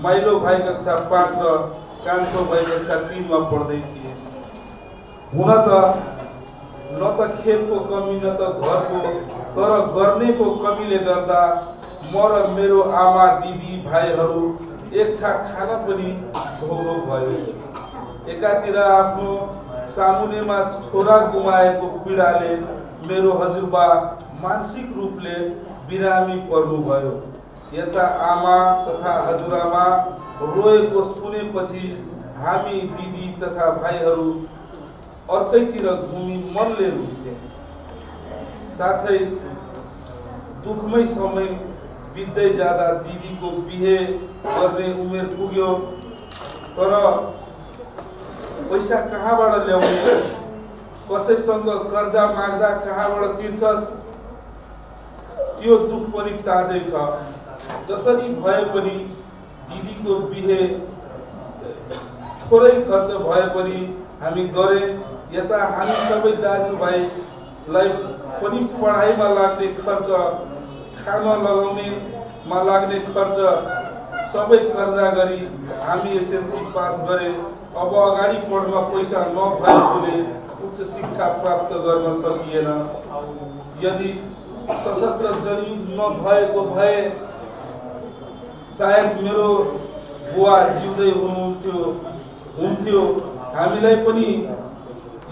माइलो भाइ कक्षा 5 र कान्छो भाइ कक्षा 3 मा पढ्दै थिए। हुन त न त खेतको कमी न त घरको, तर गर्नेको कमीले गर्दा म र मेरो आमा दिदी भाइहरू एक छाक खान पनि धौरो भयो। एकातिर आफ्नो सामुनेमा छोरा गुमाएको पीडाले मेरो हजुरबा मानसिक रूपले बिरामी पर्नुभयो। यता आमा तथा हजुरआमा रोएको सुनेपछि हामी दिदी तथा भाइहरू अर्कैतिर घुमी मनले रुन्थे। साथै दुखमै समय बित्दै जाँदा दिदीको बिहे गर्ने उमेर पुग्यो। तर पैसा कहाँबाट ल्याउने, कसैसँग कर्जा माग्दा कहाँबाट तिर्छस्, त्यो दुख पनि ताजै छ। जसरी भए पनि दिदीको बिहे थोरै खर्च भए पनि हामी गरे। यता हामी सबै दाजुभाइलाई पनि पढाइमा लाग्ने खर्च, खाना लगाउनेमा लाग्ने खर्च सबै कर्जा गरी हामी एसएलसी पास गरे। अब अगाडि पढ्न पैसा नभएकोले उच्च शिक्षा प्राप्त गर्न सकिएन। यदि सशस्त्र जनयुद्ध नभएको भए सायद मेरो बुवा जिउँदै हुन्थ्यो, हामीलाई पनि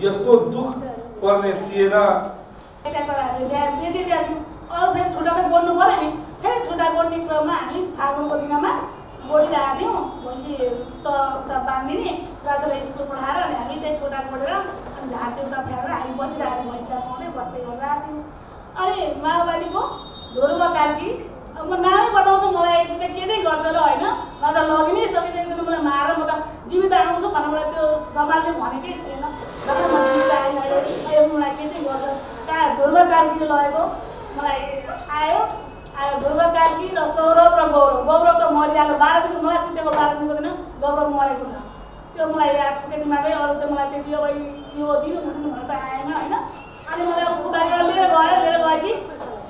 यस्तो दुख पर्ने थिएन। अरू फेरि ठुटा त गोड्नु पऱ्यो नि। फेरि ठुटा गोड्ने क्रममा हामी फागुनको दिनमा गोडिरहेको थियौँ। भैँसी त बाँधिदिने, राजालाई स्कुल पठाएर अनि हामी त्यही ठुटा गोडेर अनि झारचुट्टा फेरेर हामी बसिरहेको भैँसीलाई पाउँदै बस्दै गरिरहेको थियौँ। अनि माओवादीको ध्रुव कार्की, अब म नामै बताउँछु, मलाई के चाहिँ गर्छ र होइन, र लगि नै सकिसकेको मलाई मारेर म त जीवित आउँछु भनेर मलाई त्यो समाजले भनेकै थिएन। र म जीवित आएँ, मलाई के चाहिँ गर्छ। ध्रुव कार्कीले लगेको मलाई आयो ध्रुव कार्की र सौरभ र गौरव त मरिहाल्यो। 12 दिन मलाई कुटेको 12 दिनको दिन गौरव मरेको छ। त्यो मलाई याद छ त्यति मात्रै। अरू त मलाई त्यति अब यो दिनु भनेर त आएन होइन। अनि मलाई उतारेर लिएर गएपछि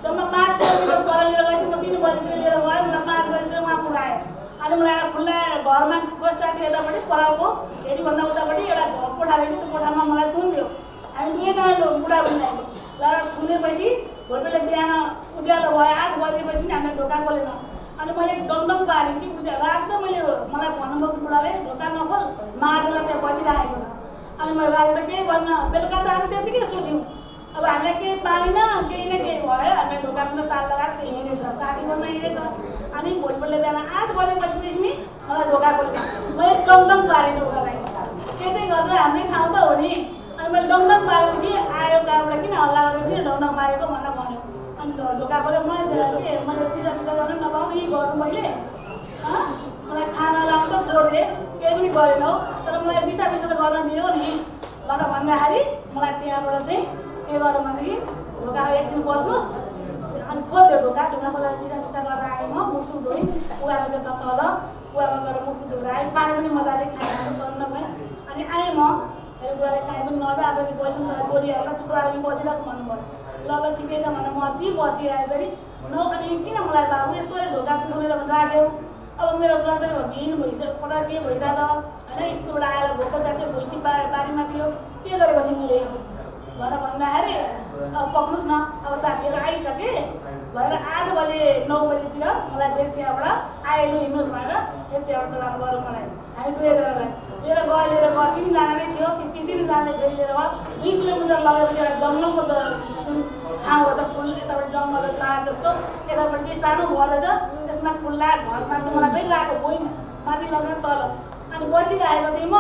म 5 किलोमिटर पर लिएर गएपछि म 3 बजीतिर लिएर गएँ। मलाई 5 बजीतिर उहाँ पुऱ्याएँ। अनि मलाई खुल्ला घरमा खोस्टाको यतापट्टि पराउको हेरीभन्दा उतापट्टि एउटा कोठा रहेछ। त्यो कोठामा मलाई थुन्थ्यो। हामी दुवैजना बुढाबुढी आएको र सुनेपछि भोलिपल्ट बिहान उज्यालो भयो। 8 बजेपछि पनि हामीले ढोका खोलेन। अनि मैले डमडम पारेँ कि रात त मलाई भन्नुभयो बुढाले ढोका नखोल, मारेर त्यहाँ बसिरहेको छ। अनि मैले राति त केही भन्न, बेलुका त हामी त्यतिकै सुत्यौँ। अब हामीलाई केही पाएन, केही न केही भयो। हामीले ढोकामा ताल लगाएर त्यो हिँडेछ, साथी बन्न हिँडेछ। अनि भोलिपल्ट बिहान 8 बजेपछि पनि मलाई ढोका खोलेन। मैले डमडम पारेँ ढोकालाई, के चाहिँ गर्छ हाम्रै ठाउँ त हो नि। अनि मैले डमडम पारेपछि आयो कहाँबाट किन हल्ला गरेको थिएँ, डमडम पारेको भनेर भन्यो। अनि ढोका खोल्यो। मैले पिसा गर्न नपाउनु यही गर्नु मैले मलाई खाना लाउनु त छोडिदिएँ, केही पनि गरेन हो। तर मलाई पिसा त गर्न दियो नि भनेर भन्दाखेरि मलाई त्यहाँबाट चाहिँ के गर्नु भनेदेखि ढोका एकछिन बस्नुहोस् अनि खोल्यो ढोका खोल्दा पिसा गरेर आएँ। म मुखसुख धोएँ, उहाँले चाहिँ तल कुवामा गएर मुखसुख धोएर आएँ। पानी पनि मजाले खानाहरू गर्नु भएँ। अनि आएँ म मेरो बुढाले काहीँ पनि नदा आज बस्नु तर गोलीहरूलाई चुक्राएर बसिरहेको भन्नुभयो। ल ठिकै छ भनेर म त्यहीँ बसिरहेँ। फेरि अनि किन मलाई बाबु यस्तो ढोका खोलेर राख्यो। अब मेरो छोराछोरी भिड भइसक्यो, पल्ट के भइसक्यो त होइन। स्कुलबाट आएर भोक गाछे भैँसी बारीमा थियो, के गरेको तिमीले भनेर भन्दाखेरि अब पक्नुहोस् न अब साथीहरू आइसके भनेर 8 बजे 9 बजेतिर मलाई फेरि त्यहाँबाट आए लु हिँड्नुहोस् भनेर फेरि त्यहाँबाट चलाउनु गऱ्यो। मलाई हामी दुवैजनालाई लिएर गयो। 3जना नै थियो, 3जनाले फेरि लिएर गयो। 2 किलोमिटर लगेपछि एउटा जङ्गलको ठाउँ रहेछ, फुल यतापट्टि जङ्गल पाहाड जस्तो, यतापट्टि चाहिँ सानो घर रहेछ। त्यसमा खुल्ला घरमा चाहिँ मलाई फेरि लगाएको भुइँ माथि लगेर तल। अनि बसिरहेको थिएँ म,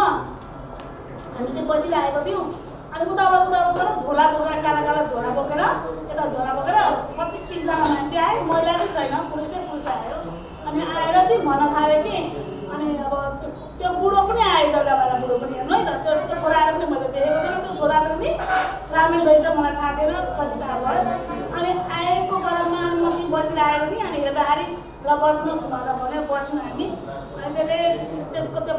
हामी चाहिँ बसिरहेको थियौँ। अनि उताबाट झोला बोकेर काला झोला बोकेर यता झोला बोकेर 25-30जना मान्छे आए। महिला पनि छैन, पुरुषै आयो। अनि आएर चाहिँ भन्न थाल्यो कि अनि अब त्यो बुढो पनि आयो, जग्गावाला बुढो पनि हेर्नु है त। त्यसको छोराहरू पनि मैले देखेको थिएँ, त्यो छोराहरू पनि सामेल रहेछ, मलाई थाहा थिएन, पछि थाहा भयो। अनि आएको बेलामा म बसिरहेको थिएँ। अनि हेर्दाखेरि ल बस्नुहोस् भनेर भन्यो, बस्नु हामी। अनि त्यसले त्यसको त्यो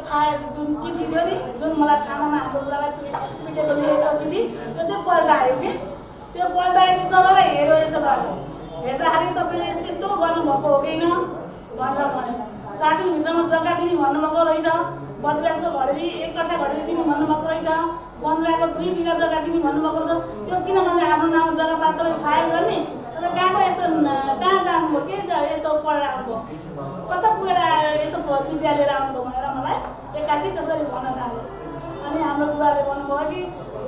जुन चिठी थियो नि, जुन मलाई थानामा हाम्रो बुढालाई पिटेको लेखेको चिठी, त्यो चाहिँ पल्टायो कि। त्यो पल्टाएपछि सबैलाई हेऱ्यो, यसो गर्यो। हेर्दाखेरि तपाईँले यस्तो गर्नुभएको हो कि भनेर भन्यो। साथीभित्रमा जग्गा दिने भन्नुभएको रहेछ, बदलासको घडेरी 1 कट्ठा घडेरी दिनु भन्नुभएको रहेछ, बन्दुलाको 2 बिघा जग्गा दिने भन्नुभएको छ। त्यो किन भने आफ्नो नाममा जग्गा पात्र फाइल गर्ने, तर तर गएको यस्तो कहाँ जानुभयो के यस्तो पढेर आउनुभयो कता पुगेर यस्तो विद्या लिएर आउनुभयो भनेर मलाई एक्कासी त्यसरी भन्न थाल्यो। अनि हाम्रो बुबाले भन्नुभयो कि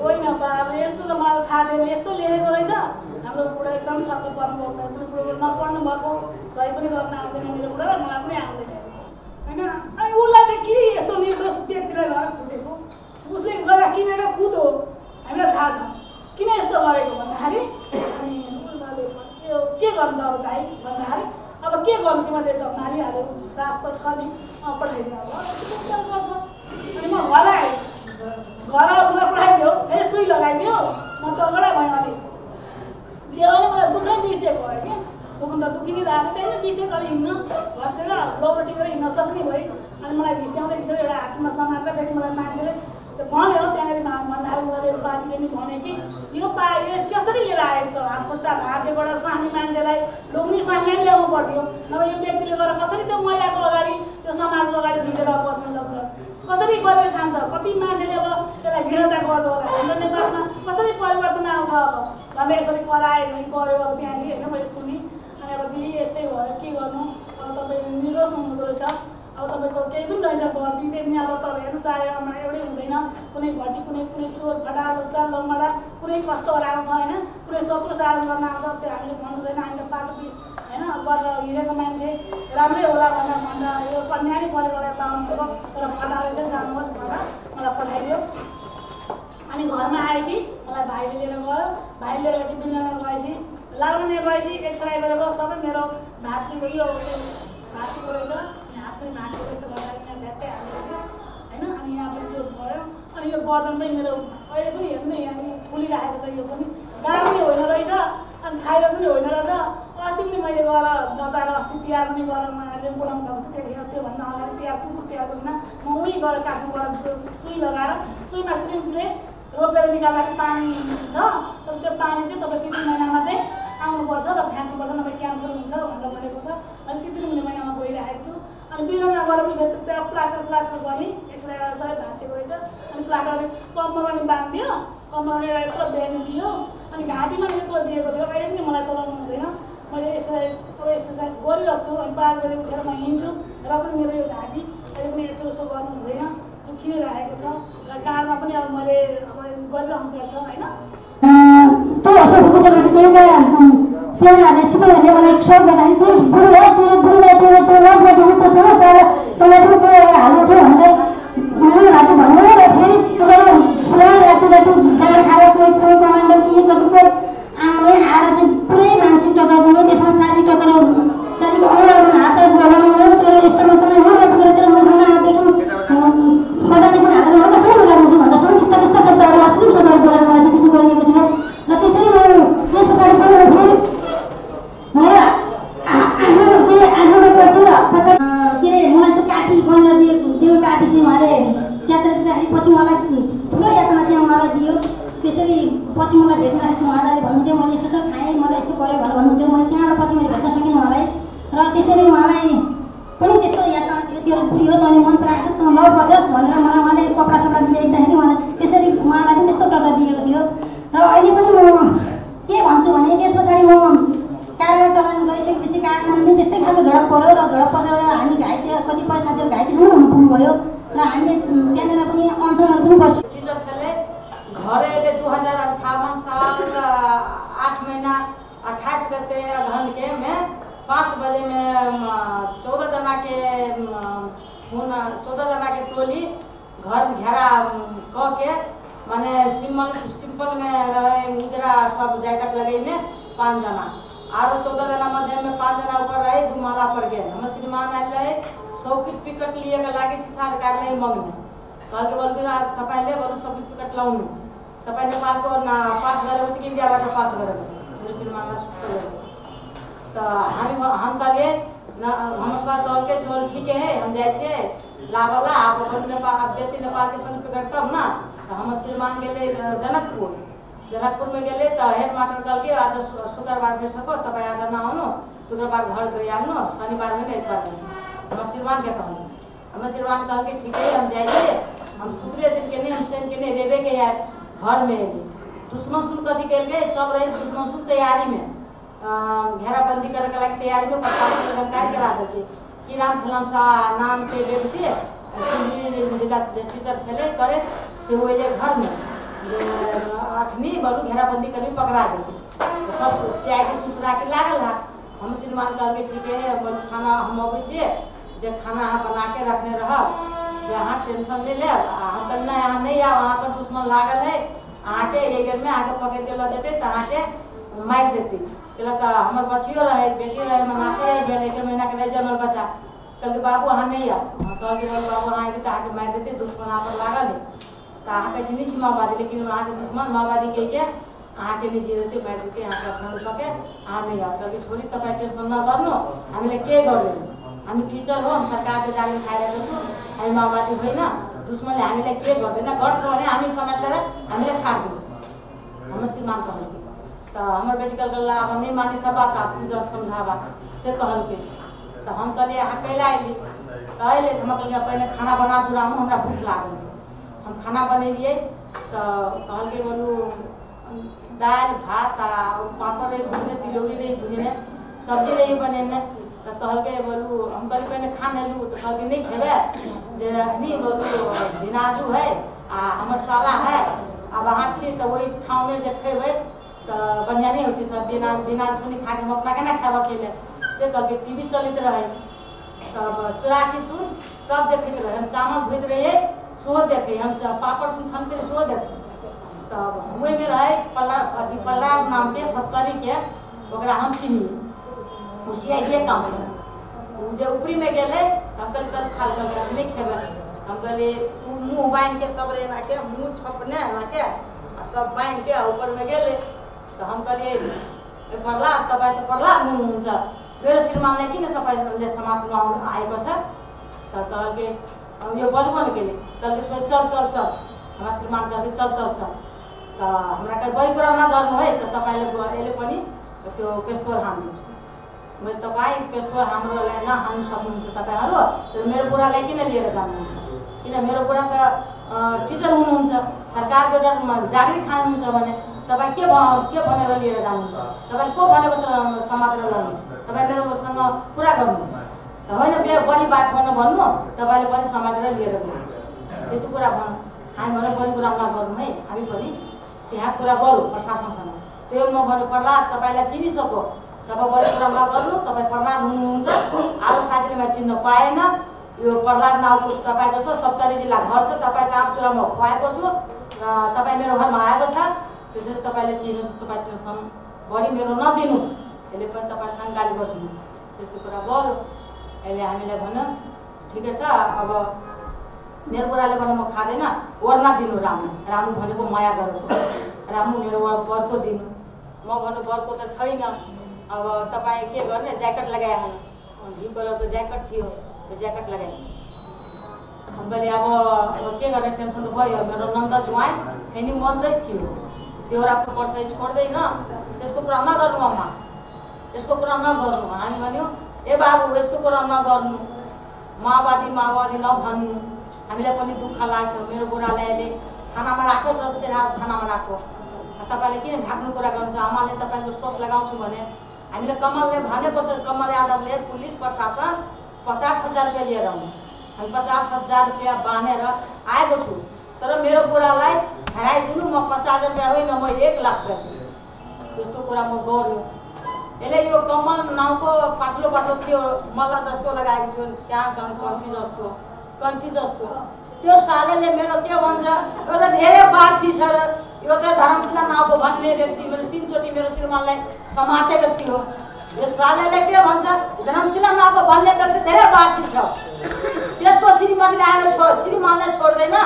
होइन बा अब यस्तो त मलाई थाहा थिएन यस्तो लेखेको रहेछ। हाम्रो बुढा एकदम सबै पढ्नुभएको नपढ्नु भएको सही पनि गर्न आउँदैन मेरो बुढालाई मलाई पनि आउँदैन होइन। अनि उसलाई चाहिँ के यस्तो निर्दोष व्यक्तिले घर फुटेको उसले गएर किनेर कुदो हामीलाई थाहा छ किन यस्तो गरेको भन्दाखेरि अनि उनीहरूले यो के गर्नु त अब भाइ भन्दाखेरि अब के गर्नु तिमीहरूले त मारिहाल्यो सास त छ नि पठाइदियो अब गर्छ। अनि म घर आएँ घर उसलाई पठाइदियो फेरि सुई लगाइदियो म तगडा भएँ। अनि त्यो अहिले मलाई दुःखै बिर्सेको भयो कि दुःख त दुखी नै लाग्यो त्यही बिर्सेको अलि हिँड्न बसेर लौरो टिकेर हिँड्न सक्ने भयो। अनि मलाई भिस्याउँदै भिस्याउँदै एउटा हातमा समात्दाखेरि मलाई मान्छेले भन्यो त्यहाँनिर भन्दाखेरि उनीहरूले पार्टीले नि भन्यो कि यो कसरी लिएर आयो यस्तो हात खुट्टा भाँचेबाट स्वास्नी मान्छेलाई लोग्ने स्वास्नीलाई ल्याउनु पर्थ्यो नभए यो व्यक्तिले गरेर कसरी त्यो महिलाको अगाडि त्यो समाजको अगाडि भिजेर बस्न सक्छ कसरी गरेर खान्छ कति मान्छेले अब त्यसलाई घृणता गर्दो होला हाम्रो नेपालमा कसरी परिवर्तन आउँछ अब भन्दै यसरी कराए गऱ्यो अब त्यहाँनिर होइन मैले सुनेँ। अनि अब दिदी यस्तै भयो के गर्नु अब तपाईँ निर्दोष हुनुहुँदो रहेछ अब तपाईँको केही पनि रहेछ घटी त्यही अब तपाईँ हेर्नु चाहेमा एउटै हुँदैन कुनै घटी कुनै चोर फटा लुच्चा लम्बडा कुनै कस्तोहरू आउँछ होइन कुनै शत्रु सार गर्न आउँछ त्यो हामीले भन्नु छैन। हामी त पाटो होइन गरेर हिँडेको मान्छे राम्रै होला भनेर भन्दा यो कन्या नै परेको एउटा आउनुभयो तर फटा रहेछ जानुहोस् भनेर मलाई पठाइदियो। अनि घरमा आएपछि मलाई भाइले लिएर गयो भाइले लिएर गएपछि बिल्डरमा गएपछि लाग्ने गएपछि एक्सरे गरेको सबै मेरो भाँचीको यो भाँचीको रहेछ हातमै भाँचेको रहेछ गर्दाखेरि यहाँ भ्याट्टै हाल्यो होइन। अनि यहाँ पनि चोट भयो अनि यो गर्दन पनि मेरो अहिले पनि हेर्नु यहाँ फुलिराखेको छ यो पनि गाह्रो पनि होइन रहेछ अनि थाइरोइड पनि होइन रहेछ। अस्ति पनि मैले गएर जताएर अस्ति तिहार पनि गएर उहाँहरूले बोलाउनु भएको थियो त्यतिखेर त्योभन्दा अगाडि तिहार कुकुर तिहारको दिन म उहीँ गएर काठमाडौँबाट सुई लगाएर सुईमा सिरिन्जले रोपेर निकाल्दाखेरि पानी छ तर त्यो पानी चाहिँ तपाईँ 3 महिनामा चाहिँ आउनुपर्छ र फ्याँक्नुपर्छ नभए क्यान्सर हुन्छ भनेर भनेको छ। मैले 3 महिनामा गइरहेको छु। अनि बिरामा गएर पनि त्यहाँ प्लास्टर स्लास्टर गरेँ एक्सरे सबै भाँचेको रहेछ। अनि प्लास्टरले कम्मरमा पनि बाँधिदियो कम्मरमा एउटा यत्रो बेनी दियो अनि घाँटीमा पनि यत्रो दिएको थियो। अहिले पनि मलाई चलाउनु हुँदैन मैले एक्सर्साइज गरिरहेको छु अनि पार गरेर उठेर म हिँड्छु र पनि मेरो यो घाँटी अहिले पनि यसो गर्नु हुँदैन दुखी नै राखेको छ र काँडमा पनि अब मैले अब गरिरहनुपर्छ होइन। सेनाहरूले सिकायो भने मलाई सब गर्दाखेरि त्यो बुढो हाल्नु छ भनेर मलाई राति भन्नु र फेरि पुरा राति जाँड खाएर कोही कमान्डो कि कतिको आउने आएर चाहिँ पुरै मानसिक टचर गर्नु त्यसमा शारीरिक टचर शारीरिक हातहरू लगाउनु त्यो यस्तो मात्र हो त्यो मुखमा आएदेखि कतादेखि हालेर म कसरी लगाउँछु भन्दासम्म त्यस्ता त्यस्ता शब्दहरू अश्लील शब्दहरू बोलेर मलाई चाहिँ पिछे गरिएको थियो र त्यसरी म त्यस पछाडि पढ्दाखेरि मेरो आफ्नो पछाडि के अरे मलाई त्यो काठी गरेर दियो काठी चाहिँ उहाँले यात्रा दिँदाखेरि पछि उहाँलाई ठुलो यात्रामा चाहिँ उहाँलाई दियो। त्यसरी पछि मलाई भेट्दाखेरि उहाँले भन्नुहुन्थ्यो मैले यसो खाएँ मलाई यस्तो गऱ्यो भनेर भन्नुहुन्थ्यो। मैले त्यहाँबाट पछि मैले भेट्न सकिनँ उहाँलाई र त्यसरी उहाँलाई पनि त्यस्तो यात्रा त्यो पुग्यो तैँले मन पराएको छ ल बजोस् भनेर मलाई उहाँले कपडा सपडा दिँदाखेरि उहाँलाई त्यसरी उहाँलाई पनि त्यस्तो टचर दिएको थियो। र अहिले पनि म के भन्छु भने त्यस पछाडि म कार्य चलान गरिसकेपछि कार्यक्रममा पनि त्यस्तै खालको झडप पऱ्यो र झडप परेर हामी घाइते कतिपय साथीहरू घाइतेसम्म हुनु पुग्नुभयो र हामीले त्यहाँनिर पनि अनसनहरू पनि बस्यो। टीचर छले घरेले 2058 साल 8 महीना 28 गते अगहन के में 5 बजे में 14 जना के टोली घर घेरा क के माने सिंपल में रहे उजरा सब जैकेट लगैने 5 जना और 14 जना मध्य में 5 जना ऊपर रहे 2 माला पर गए। हम श्रीमान आए रहे 100 पिकट लिए लागे शिक्षा अधिकारी मग्ने कल के बोल तपाईले बरु 100 पिकट लाउनु तपाईँ नेपालको पास गरेपछि कि इन्डियाबाट पास गरेपछि मेरो श्रीमानलाई तो हम कहलिए हम सर कह के चलो ठीक है हम जाए लाभला आप अपन नेपाल आप देती नेपाल के 100 पिकट तब ना तो हम श्रीमान गेले जनकपुर में गेले तो हेड मास्टर कल के आज शुक्रबार में सको तब आज ना आउनु शुक्रबार घर गई आउनु शनिबार में नहीं इतबार में हम श्रीमान के कहूँ हम श्रीमान कह के ठीक है हम जाइए हम शुक्र दिन के नहीं हम शनि के नहीं रेबे के यार घर में दुश्मन सुन कथी कल गए सब रहे दुश्मन सुन तैयारी में घेराबंदी करने के लिए तैयारी में 45 करा देते कि राम खिलाम शाह नाम के व्यक्ति जिला टीचर छे करे से वो घर में अखनी बड़ू घेराबंदी कर पकड़ा देते तो सब CID सूचना के लागल है हम श्रीमान कह के ठीक है खाना हम अबै से जे खाना बना के रखने रह जहाँ टेंशन ले ले हम कहना यहाँ नहीं आ वहाँ पर दुश्मन लागल है अहाँ के एक बेर में आगे पकड़ के ला देते तो अहाँ के मार देती कहला तो हमारे बच्चियों रहे बेटी रहे मनाते रहे बेर 1 महीना के नहीं जन्मल बच्चा कहल बाबू अहाँ नहीं आ कह के बाबू अहाँ भी तो आगे मार देते दुश्मन अहाँ पर लागल है तो अहाँ कैसे नहीं छी माओवादी लेकिन अहाँ के दुश्मन माओवादी कह के अहाँ के नहीं देते मार देते अहाँ के अपना सके अहाँ नहीं आ कह छोरी तपाईँ टेंशन नगर्नु हामीले के गर्दैन हामी टीचर हो हम सरकार के जागिर खाइरहेको छौँ हामी माओवादी होइन दुश्मनले हामीलाई के गर्दैन गर्छ भने हामी समातेर हामीलाई छाड्दिन्छ हाम्रो श्रीमान कहलके तो हमारे बेटी कहल अब हम नहीं मानी सब बात आप जो समझावा से कहलके तो हम कहलिए अहाँ कैला अयली तो अयले हम कहलिए पहले खाना बना दूँ रामू हमरा भूख लागल हम खाना बनेलिए तो कहलके बोलू दाल भात आ पापड़ रही भुजने तिलौरी रही भुजने सब्जी रही बनेने तो कहलके बोलू हम कहलिए पहले खा लेलू तो कहलके नहीं खेबे जे अखनी बोलू दिनाजू है आ हमर साला है अब अहाँ छी तो वही ठाव में जे खेबे तो बढ़िया नहीं होती सब बिना बिना सुनी खा के हम अपना केना खाब अकेले से करके टीवी चलते रहे तब चुरा के सुन सब देखते रहे हम चावल धोते रहे सो देखे हम पापड़ सुन छनते रहे सो देखे तब वही में रहे पल्ला नाम के 70 के ओकरा हम चिन्ही CID काम है जो ऊपरी में गेले हम कल कल खा कर नहीं खेबे हम कहले तू मुंह बांध के सब रे के मुंह छपने के सब बांध के ऊपर में गेले तो हम कहलिए प्रहलाद तपाईँ त प्रहलाद हुनुहुन्छ मेरो श्रीमानले किन तपाईँले समात्मा आएको छ त कहलके यो बजबन केले कहलके सो चल चल चल हमारा श्रीमान कहलके चल चल चल त हमरा कहि बढी कुरा नगर्नु है त तपाईले यसले पनि त्यो पेस्तोल हान्दिन्छ मैले तपाईँ पेस्तोल हाम्रो लागि नहान्नु सक्नुहुन्छ तपाईँहरू तर मेरो बुढालाई किन लिएर जानुहुन्छ किन मेरो बुढा त टिचर हुनुहुन्छ सरकारको एउटा जागिर खानुहुन्छ भने तपाईँ के भनेर लिएर जानुहुन्छ तपाईँ को भनेको छ समातेर लड्नु तपाईँ मेरोसँग कुरा गर्नु होइन बढी बात भन्नु तपाईँले पनि समातेर लिएर जानुहुन्छ त्यति कुरा भन्नु हामी भने बढी कुरा नगर्नु है हामी पनि त्यहाँ कुरा गरौँ प्रशासनसँग त्यो म भन्नु प्रहलाद तपाईँलाई चिनिसक्यो तपाईँ बढी कुरा नगर्नु तपाईँ प्रहलाद हुनुहुन्छ अरू साथीले मैले चिन्न पाएन यो प्रहलाद नाउँको तपाईँको छ 70 जिल्ला घर छ तपाईँको आमचुरामा खुवाएको छु तपाईँ मेरो घरमा आएको छ त्यसैले तपाईँले चिन्नु तपाईँ टेन्सन बढी मेरो नदिनु त्यसले पनि तपाईँसँग गाली गर्छु त्यस्तो कुरा गर्यो यसले हामीलाई भन्यो ठिकै छ अब मेरो बुढाले भने म खाँदैन ओर्ना दिनु रामु भनेको माया गरेको रामु मेरो बरको दिनु म भन्नु बरको त छैन अब तपाईँ के गर्ने ज्याकेट लगाइहाल्नु घिउ कलरको ज्याकेट थियो त्यो ज्याकेट लगाएँ हम कहलिए अब के गर्ने टेन्सन त भयो मेरो नन्द जुवाई फेरि मन्दै थियो देउराको पर्छ छोड्दैन त्यसको कुरा नगर्नु अम्मा त्यसको कुरा नगर्नु हामी भन्यो ए बाबु यस्तो कुरा नगर्नु माओवादी नभन्नु हामीलाई पनि दुःख लाग्छ मेरो बुढाले अहिले थानामा राखेको छ सेना थानामा राखेको तपाईँले किन ढाक्नु कुरा गर्नुहुन्छ आमाले तपाईँको सोच लगाउँछु भने हामीले कमलले भनेको छ कमल यादवले पुलिस प्रशासन 50,000 रुपियाँ लिएर आउनु हामी 50,000 रुपियाँ बाँधेर आएको छु तर मेरो बुढालाई हराइदिनु म 50,000 रुपियाँ होइन म 1 लाख रुपियाँ त्यस्तो कुरा म गर्यो यसले यो कमल नाउँको पातलो पातलो थियो मल्ला जस्तो लगाएको थियो सानो कन्ठी जस्तो त्यो सालेले मेरो के भन्छ यो त धेरै बाठी छ र यो त धर्मशिला नाउँको भन्ने व्यक्ति मेरो 3 चोटि मेरो श्रीमानलाई समातेको थियो यो सालेले के भन्छ धर्मशिला नाउँको भन्ने व्यक्ति धेरै बाठी छ त्यसको श्रीमतीले आएर श्रीमानलाई छोड्दैन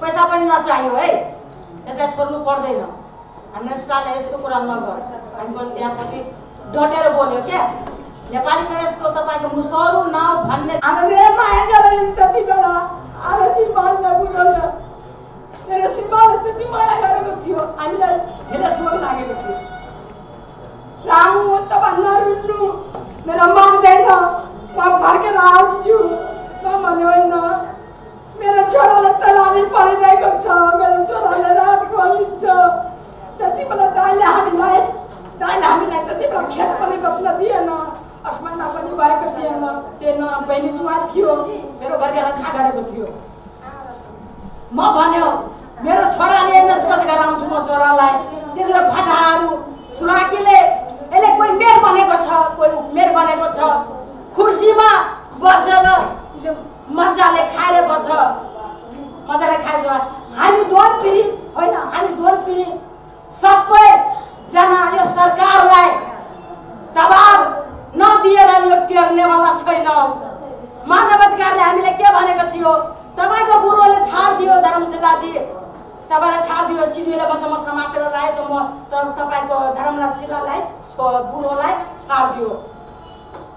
पैसा पनि नचाहियो है त्यसलाई छोड्नु पर्दैन हामीले साले यस्तो कुरा नगर हामी पनि त्यहाँपछि डटेर बोल्यो क्या नेपाली काङ्ग्रेसको तपाईँको मुसहरु नाउँ भन्ने अब मेरो माया गरेर त्यति बेला आज श्रीमानलाई बुझाउन मेरो श्रीमानले त्यति माया गरेको थियो हामीलाई धेरै शोक लागेको थियो रामु तपाईँ नरुन्नु मेरो मान्दैन म फर्केर आउँछु म भन्यो होइन मेरो छोराले तलाली पढिरहेको छ मेरो छोराले रात खोलिन्छ त्यति बेला दाइले हामीलाई त्यति बेला खेत दिएन, अस्पताल पनि भएको थिएन, त्यो बहिनी चुवा थियो, मेरो घरका रक्षा गरेको थियो। म भन्यो मेरो छोराले एमएसएस गराउँछु म छोरालाई, त्यतिखेर फाटाहरू सुराकीले यसले कोही मेयर बनेको छ, कोही उपमेयर बनेको छ, कुर्सीमा बसेर मजाले खाइरहेको छ, मजाले खाएछ। हामी दोन पिँढी होइन, हामी दोन पिँढी सबैजना यो सरकारलाई दबाब नदिएर यो टेर्नेवाला छैन। मानव अधिकारले हामीले के भनेको थियो, तपाईँको बुढोले छाडिदियो धर्मशिलाजी, तपाईँलाई छाडिदियो, सिधीले भन्छ म समातेर ल्याएँ त म तपाईँको धर्मशिलालाई बुढोलाई छाडिदियो।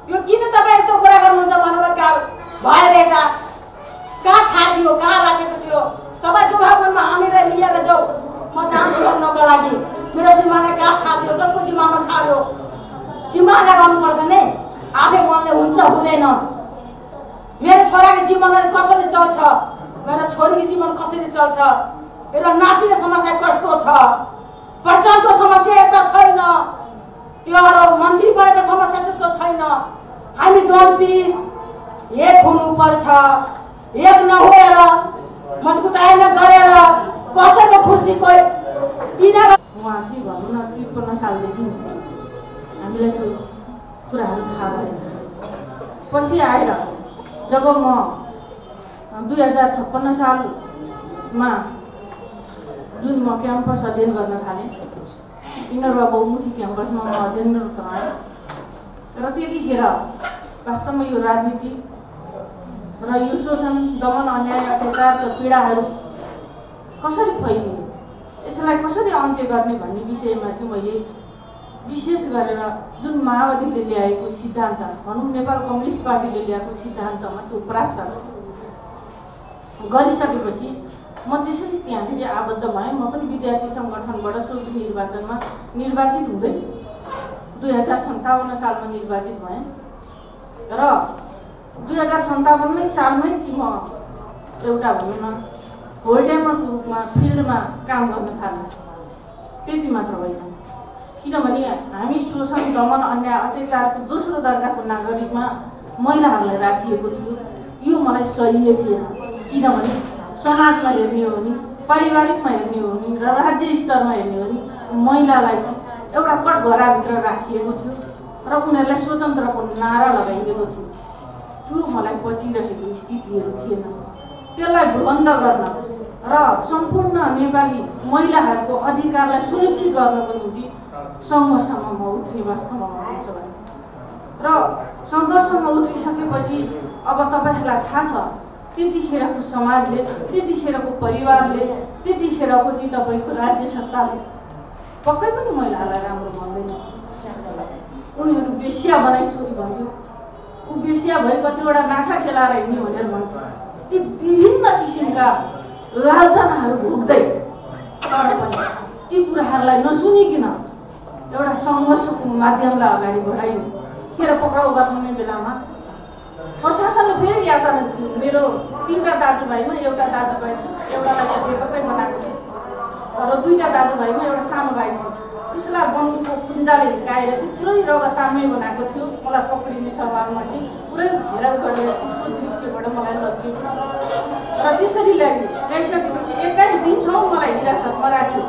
यो किन तपाईँ यस्तो कुरा गर्नुहुन्छ? मानव अधिकार भएर यता कहाँ छाडिदियो, कहाँ राखेको थियो? तपाईँ जुभागनमा हामीलाई लिएर जाऊ, म जान्छु गर्नको लागि। मेरो जिम्मालाई कहाँ छाडिदियो, कसको जिम्मामा छाड्यो? जिम्मा लगाउनुपर्छ नि, आफै मनले हुन्छ हुँदैन। मेरो छोराको जीवन कसरी चल्छ, मेरो छोरीको जीवन कसरी चल्छ, मेरो नातिको समस्या कस्तो छ, प्रचण्डको समस्या यता छैन, यो मन्त्री भएको समस्या त्यसको छैन। हामी दोन पिँढी एक हुनुपर्छ, एक नभएर मजबुताइ नगरेर कसैको खुसीको तिनीहरू उहाँ चाहिँ भनौँ न 53 सालदेखि हामीलाई त्यो कुराहरू थाहा भएन। पछि आएर जब म 2056 सालमा जुन म क्याम्पस अध्ययन गर्न थालेँ, इन्द्रबा बहुमुखी क्याम्पसमा म अध्ययन गराएँ र त्यतिखेर वास्तवमा यो राजनीति र यो शोषण, दमन, अन्याय, अत्याचार र पीडाहरू कसरी फैलियो, यसलाई कसरी अन्त्य गर्ने भन्ने विषयमा चाहिँ मैले विशेष गरेर जुन माओवादीले ल्याएको सिद्धान्त भनौँ, नेपाल कम्युनिस्ट पार्टीले ल्याएको सिद्धान्तमा त्यो प्राप्त गरिसकेपछि म त्यसरी त्यहाँनिर आबद्ध भएँ। म पनि विद्यार्थी सङ्गठनबाट सोच निर्वाचनमा निर्वाचित हुँदै 2057 सालमा निर्वाचित भएँ र 2057 सालमै चाहिँ म एउटा भनौँ न होल्डेमरको रूपमा फिल्डमा काम गर्न थालेँ। त्यति मात्र होइन, किनभने हामी शोषण, दमन, अन्याय, अत्याचारको दोस्रो दर्जाको नागरिकमा महिलाहरूलाई राखिएको थियो। यो मलाई सही थिएन, किनभने समाजमा हेर्ने हो भने, पारिवारिकमा हेर्ने हो भने र राज्य स्तरमा हेर्ने हो भने महिलालाई चाहिँ एउटा कठघराभित्र राखिएको थियो र उनीहरूलाई स्वतन्त्रको नारा लगाइएको थियो। त्यो मलाई बचिरहेको स्थितिहरू थिएन। त्यसलाई बुलन्द गर्न र सम्पूर्ण नेपाली महिलाहरूको अधिकारलाई सुनिश्चित गर्नको निम्ति सङ्घर्षमा म उत्रिने वास्तवमा हुन्छ र सङ्घर्षमा उत्रिसकेपछि अब तपाईँहरूलाई थाहा छ, त्यतिखेरको समाजले, त्यतिखेरको परिवारले, त्यतिखेरको चाहिँ तपाईँको राज्य सत्ताले पक्कै पनि महिलाहरूलाई राम्रो भन्दैन। उनीहरू बेसिया बनाइ छोरी भन्थ्यो, ऊ बेसिया भई कतिवटा नाठा खेलाएर हिँड्ने भनेर भन्थ्यो। ती विभिन्न किसिमका लालचनाहरू भोग्दै पनि ती कुराहरूलाई नसुनिकन एउटा सङ्घर्षको माध्यमलाई अगाडि बढाइयो। फेर पक्राउ गर्ने बेलामा प्रशासनले फेरि यातना दियो। मेरो 3टा दाजुभाइमा एउटा दाजुभाइ थियो, एउटालाई बेपत्तै बनाएको थियो र 2टा दाजुभाइमा एउटा सानो भाइ थियो। उसलाई बन्दुकको कुन्जाले हिर्काएर चाहिँ पुरै रगतामै बनाएको थियो। मलाई पक्रिने सवालमा चाहिँ पुरै घेराउ गरेर त्यो दृश्यबाट मलाई लगियो र त्यसरी ल्याइसकेपछि 21 दिनसम्म मलाई हिरासतमा राख्यो।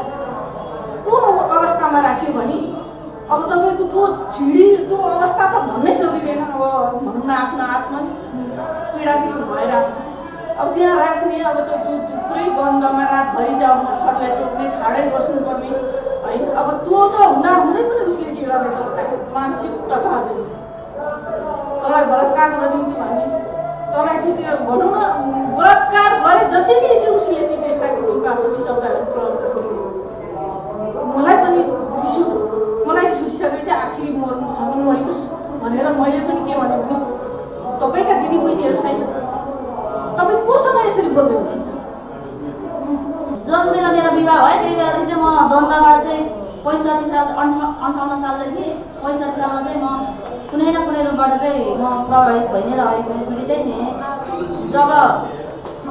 कुन अवस्थामा राख्यो भने अब तपाईँको त्यो छिडी त्यो अवस्था त भन्नै सकिँदैन। अब भनौँ न आफ्नो आत्मा पीडापिड भइरहेको छ। अब त्यहाँ राख्ने, अब त पुरै गन्धमा रातभरि जाऊ मच्छरलाई टोक्ने, ठाडै बस्नुपर्ने है। अब त्यो त हुँदै पनि उसले के गर्ने त मानसिक टचार दिने, तँलाई बलात्कार गरिदिन्छु भन्ने, तँलाई चाहिँ त्यो भनौँ न बलात्कार गरे जतिकै चाहिँ उसले चाहिँ त्यस्ता किसिमका सबै शब्दहरू प्रयोग गर्नु। मलाई पनि रिस उठ्यो। मलाई रिस उठिसकेपछि आखिरी मर्नु छ भने मरियोस् भनेर मैले पनि के भने तपाईँका दिदीबहिनीहरू छैन, तपाईँ कोसँग यसरी बोल्दै हुनुहुन्छ? जब मेरो विवाह भयो त्यही बेला चाहिँ म द्वन्द्वबाट चाहिँ 65 साल 58 सालदेखि 65 सालमा चाहिँ म कुनै न कुनै रूपबाट चाहिँ म प्रभावित भइ नै रहेको पीडितै थिएँ। जब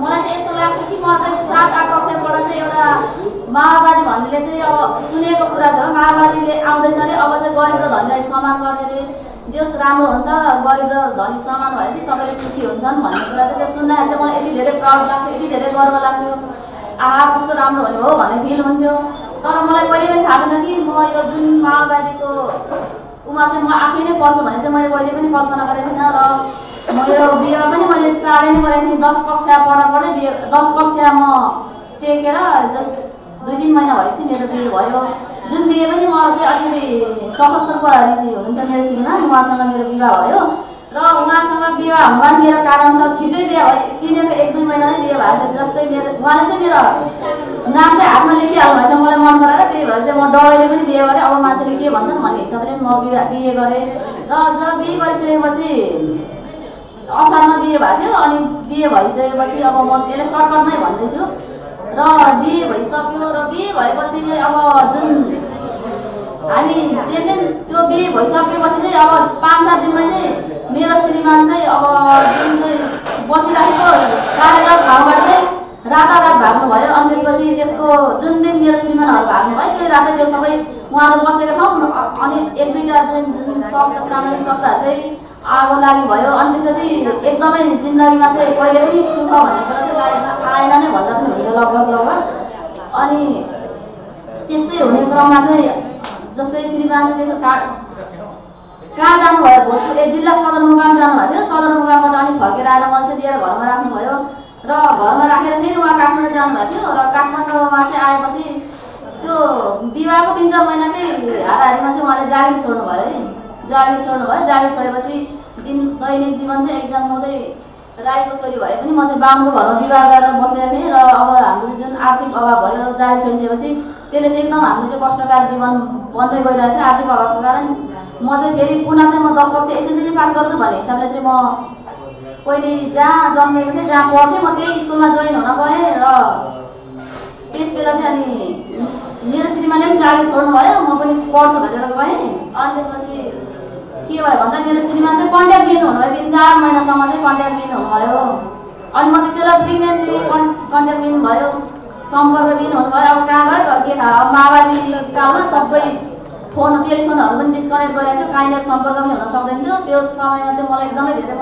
मलाई चाहिँ यस्तो लाग्थ्यो कि म चाहिँ 7-8 वर्षबाट चाहिँ एउटा माओवादी भन्नेले चाहिँ अब सुनेको कुरा छ, माओवादीले आउँदैछ अरे अब चाहिँ गरिब र धनीलाई समान गर्ने रे, जस राम्रो हुन्छ, गरिब र धनी समान भएपछि सबैले सुखी हुन्छन् भन्ने कुरा चाहिँ त्यो सुन्दाखेरि चाहिँ मलाई यति धेरै प्राउड लाग्थ्यो, यति धेरै गर्व लाग्थ्यो। आहा कस्तो राम्रो हुने हो भन्ने फिल हुन्थ्यो। तर मलाई कहिले पनि थाहा थिएन कि म यो जुन माओवादीको उमा चाहिँ म आफै नै पर्छु भने चाहिँ मैले कहिले पनि कल्पना गरेको थिइनँ। र मेरो बिहेमा पनि मैले चाँडै नै गरेको थिएँ। 10 कक्षा पढ्दै बिहे 10 कक्षा म टेकेर जस्ट 2-3 महिना भएपछि मेरो बिहे भयो। जुन बिहे पनि म चाहिँ अलिकति सशस्त्र प्रहरी हुनुहुन्थ्यो मेरो श्रीमान, उहाँसँग मेरो विवाह भयो। र उहाँसँग विवाह हुँदा मेरो कारण छ छिटै बिहे भयो, चिनेको 1-2 महिनामै बिहे भएको थियो। जस्तै मेरो उहाँले चाहिँ मेरो नाम चाहिँ हातमा लेखिहाल्नु भएछ मलाई मन पराएर, त्यही भएर चाहिँ म डरैले पनि बिहे गरेँ। अब मान्छेले के भन्छन् भन्ने हिसाबले म बिहे गरेँ। र जब बिहे गरिसकेपछि असारमा बिहे भएको थियो। अनि बिहे भइसकेपछि अब म यसलाई सर्टकटमै भन्दैछु। र बिहे भइसक्यो र बिहे भएपछि अब जुन हामी त्यो बिहे भइसकेपछि चाहिँ अब 5-7 दिनमै चाहिँ मेरो श्रीमान चाहिँ अब जुन चाहिँ बसिरहेको कार्यरत ठाउँबाट चाहिँ रातारात भाग्नु भयो। अनि त्यसपछि त्यसको जुन दिन मेरो श्रीमानहरू भाग्नु भयो त्यो रातै त्यो सबै उहाँहरू बसेको ठाउँ अनि 1-2टा जुन सामाजिक संस्थाहरू चाहिँ आगो लागि भयो। अनि त्यसपछि एकदमै जिन्दगीमा चाहिँ कहिले पनि सुख भन्ने कुरा चाहिँ लाइफमा आएन नै भन्दा पनि हुन्छ लगभग। अनि त्यस्तै हुने क्रममा चाहिँ जस्तै श्रीमान त्यसो कहाँ जानुभयो, भोजपुर जिल्ला सदरमुकाम जानुभएको थियो। सदरमुकामबाट अनि फर्केर आएर मलाई चाहिँ दिएर घरमा राख्नुभयो। र घरमा राखेर फेरि उहाँ काठमाडौँ जानुभएको थियो। र काठमाडौँमा चाहिँ आएपछि त्यो विवाहको 3-4 महिना चाहिँ हाराहारीमा चाहिँ उहाँले जागिर छोड्नुभयो है। जागिर छोडेपछि दैनिक जीवन चाहिँ एकजना म चाहिँ राईको छोरी भए पनि म चाहिँ बामको घरमा विवाह गरेर बसेको थिएँ। र अब हामीले जुन आर्थिक अभाव भयो जागिर छोडिसकेपछि त्यसले चाहिँ एकदम हामीले चाहिँ कष्टकार जीवन बन्दै गइरहेको थियो आर्थिक अभावको कारण। म चाहिँ फेरि पुनः चाहिँ म 10 कक्षा एसएलसी पास गर्छु भन्ने हिसाबले चाहिँ म पहिले जहाँ जन्मेको थिएँ जहाँ पढ्थेँ म त्यही स्कुलमा जोइन हुन गएँ। र त्यस बेला चाहिँ अनि मेरो श्रीमानले पनि जागिर छोड्नु भयो, म पनि पढ्छु भनेर गएँ। अनि त्यसपछि के भयो भन्दा मेरो श्रीमान चाहिँ कन्ट्याक्ट लिनु हुनुभयो। 3-4 महिनासम्म चाहिँ कन्ट्याक्ट लिनु हुनुभयो। अनि म त्यस बेला प्रेग्नेन्ट थिएँ, कन्ट्याक्ट लिनुभयो, सम्पर्क लिनु हुनुभयो। अब कहाँ गयो के थाहा। अब माओवादी कालमा सबै टेलिफोनहरू पनि डिस्कनेक्ट गरेको थियो, काहीँनिर सम्पर्क पनि हुन सक्दैन थियो। त्यो समयमा चाहिँ मलाई एकदमै धेरै